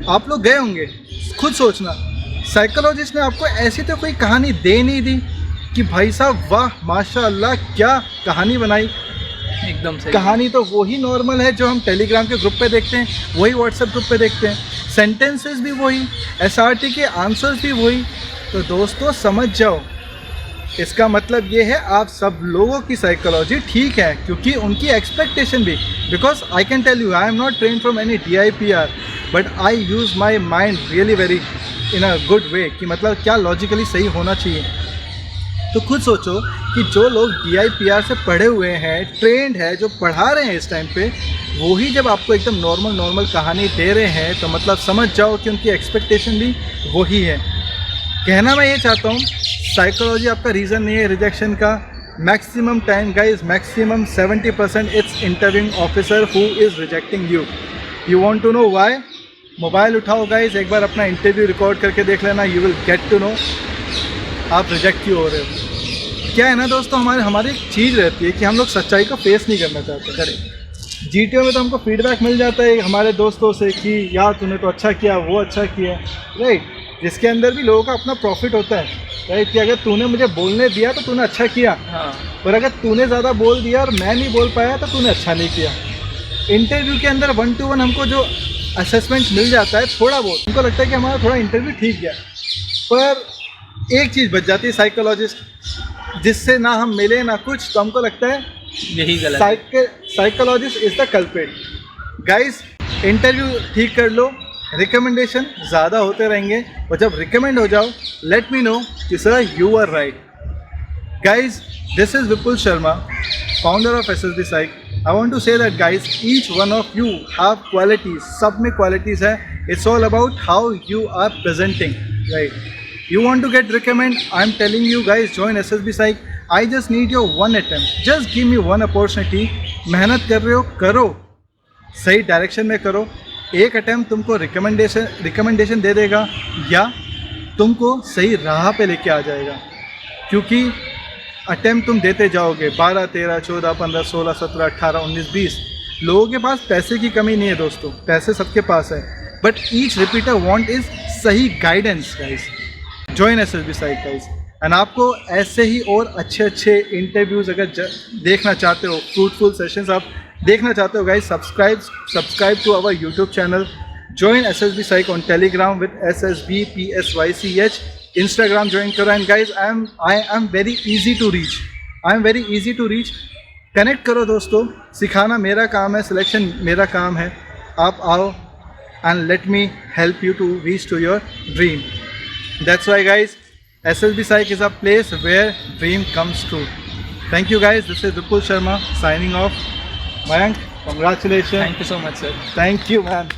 आप लोग गए होंगे, खुद सोचना, साइकोलॉजिस्ट ने आपको ऐसी तो कोई कहानी दे नहीं दी कि भाई साहब वाह माशाअल्लाह क्या कहानी बनाई। एकदम सही। कहानी तो वही नॉर्मल है जो हम टेलीग्राम के ग्रुप पे देखते हैं, वही व्हाट्सएप ग्रुप पे देखते हैं, सेंटेंसेस भी वही, एसआरटी के आंसर्स भी वही। तो दोस्तों समझ जाओ, इसका मतलब ये है आप सब लोगों की साइकोलॉजी ठीक है, क्योंकि उनकी एक्सपेक्टेशन भी, because I can tell you I am not train from any DIPR but I use my mind really very in a good way, कि मतलब क्या लॉजिकली सही होना चाहिए। तो खुद सोचो कि जो लोग DIPR से पढ़े हुए हैं, ट्रेंड है, जो पढ़ा रहे हैं इस टाइम पे, वही जब आपको एकदम नॉर्मल कहानी दे रहे हैं तो मतलब समझ जाओ कि उनकी एक्सपेक्टेशन भी वही है। कहना मैं ये चाहता हूँ, साइकोलॉजी आपका रीज़न नहीं है रिजेक्शन का, maximum time guys, maximum 70% it's interviewing officer who is rejecting you. You want to know why? Mobile उठाओ गाइज, एक बार अपना इंटरव्यू रिकॉर्ड करके देख लेना, you will get to know आप रिजेक्ट क्यों हो रहे हो. क्या है ना दोस्तों, हमारी एक चीज़ रहती है कि हम लोग सच्चाई को फेस नहीं करना चाहते. करें जीटीओ में तो हमको फीडबैक मिल जाता है हमारे दोस्तों से कि यार तूने तो अच्छा किया, वो अच्छा किया, राइट. जिसके अंदर भी लोगों का अपना प्रॉफिट होता है, राइट, कि अगर तूने मुझे बोलने दिया तो तूने अच्छा किया, और अगर तूने ज़्यादा बोल दिया और मैं नहीं बोल पाया तो तूने अच्छा नहीं किया. इंटरव्यू के अंदर 1-to-1 हमको जो असेसमेंट मिल जाता है थोड़ा बहुत, हमको लगता है कि हमारा थोड़ा इंटरव्यू ठीक गया, पर एक चीज़ बच जाती है साइकोलॉजिस्ट, जिससे ना हम मिले ना कुछ, तो हमको लगता है यही गलत. Psychologist is the culprit. Guys interview ठीक कर लो, रिकमेंडेशन ज़्यादा होते रहेंगे, और जब रिकमेंड हो जाओ लेट मी नो कि sir you are right. Guys this is Vipul Sharma, founder of SSB Psych. I want to say that guys, each one of you have qualities, सब में qualities है. It's all about how you are presenting, right? You want to get recommend? I'm telling you guys, join SSB Psych. I just need your one attempt. Just give me one opportunity. मेहनत कर रहे हो करो, सही direction में करो. एक attempt तुमको रिकमेंडेशन दे देगा या तुमको सही राह पे लेके आ जाएगा. क्योंकि अटैम्प्ट तुम देते जाओगे 12, 13, 14, 15, 16, 17, 18, 19, 20. लोगों के पास पैसे की कमी नहीं है दोस्तों, पैसे सबके पास है, but each repeater want is सही guidance. Guys join SSB Psych guys. And आपको ऐसे ही और अच्छे इंटरव्यूज़ अगर देखना चाहते हो, फ्रूटफुल सेशंस आप देखना चाहते हो guys, subscribe to our YouTube channel. Join SSB Psych on Telegram with SSBPSYCH. Instagram join करो. And guys I am very easy to reach. Connect करो दोस्तों, सिखाना मेरा काम है, सिलेक्शन मेरा काम है. आप आओ and let me help you to reach to your dream. That's why guys SSB Psych is a place where dream comes true. Thank you guys. This is Vipul Sharma signing off. Mayank, congratulations. Thank you so much, sir. Thank you, man.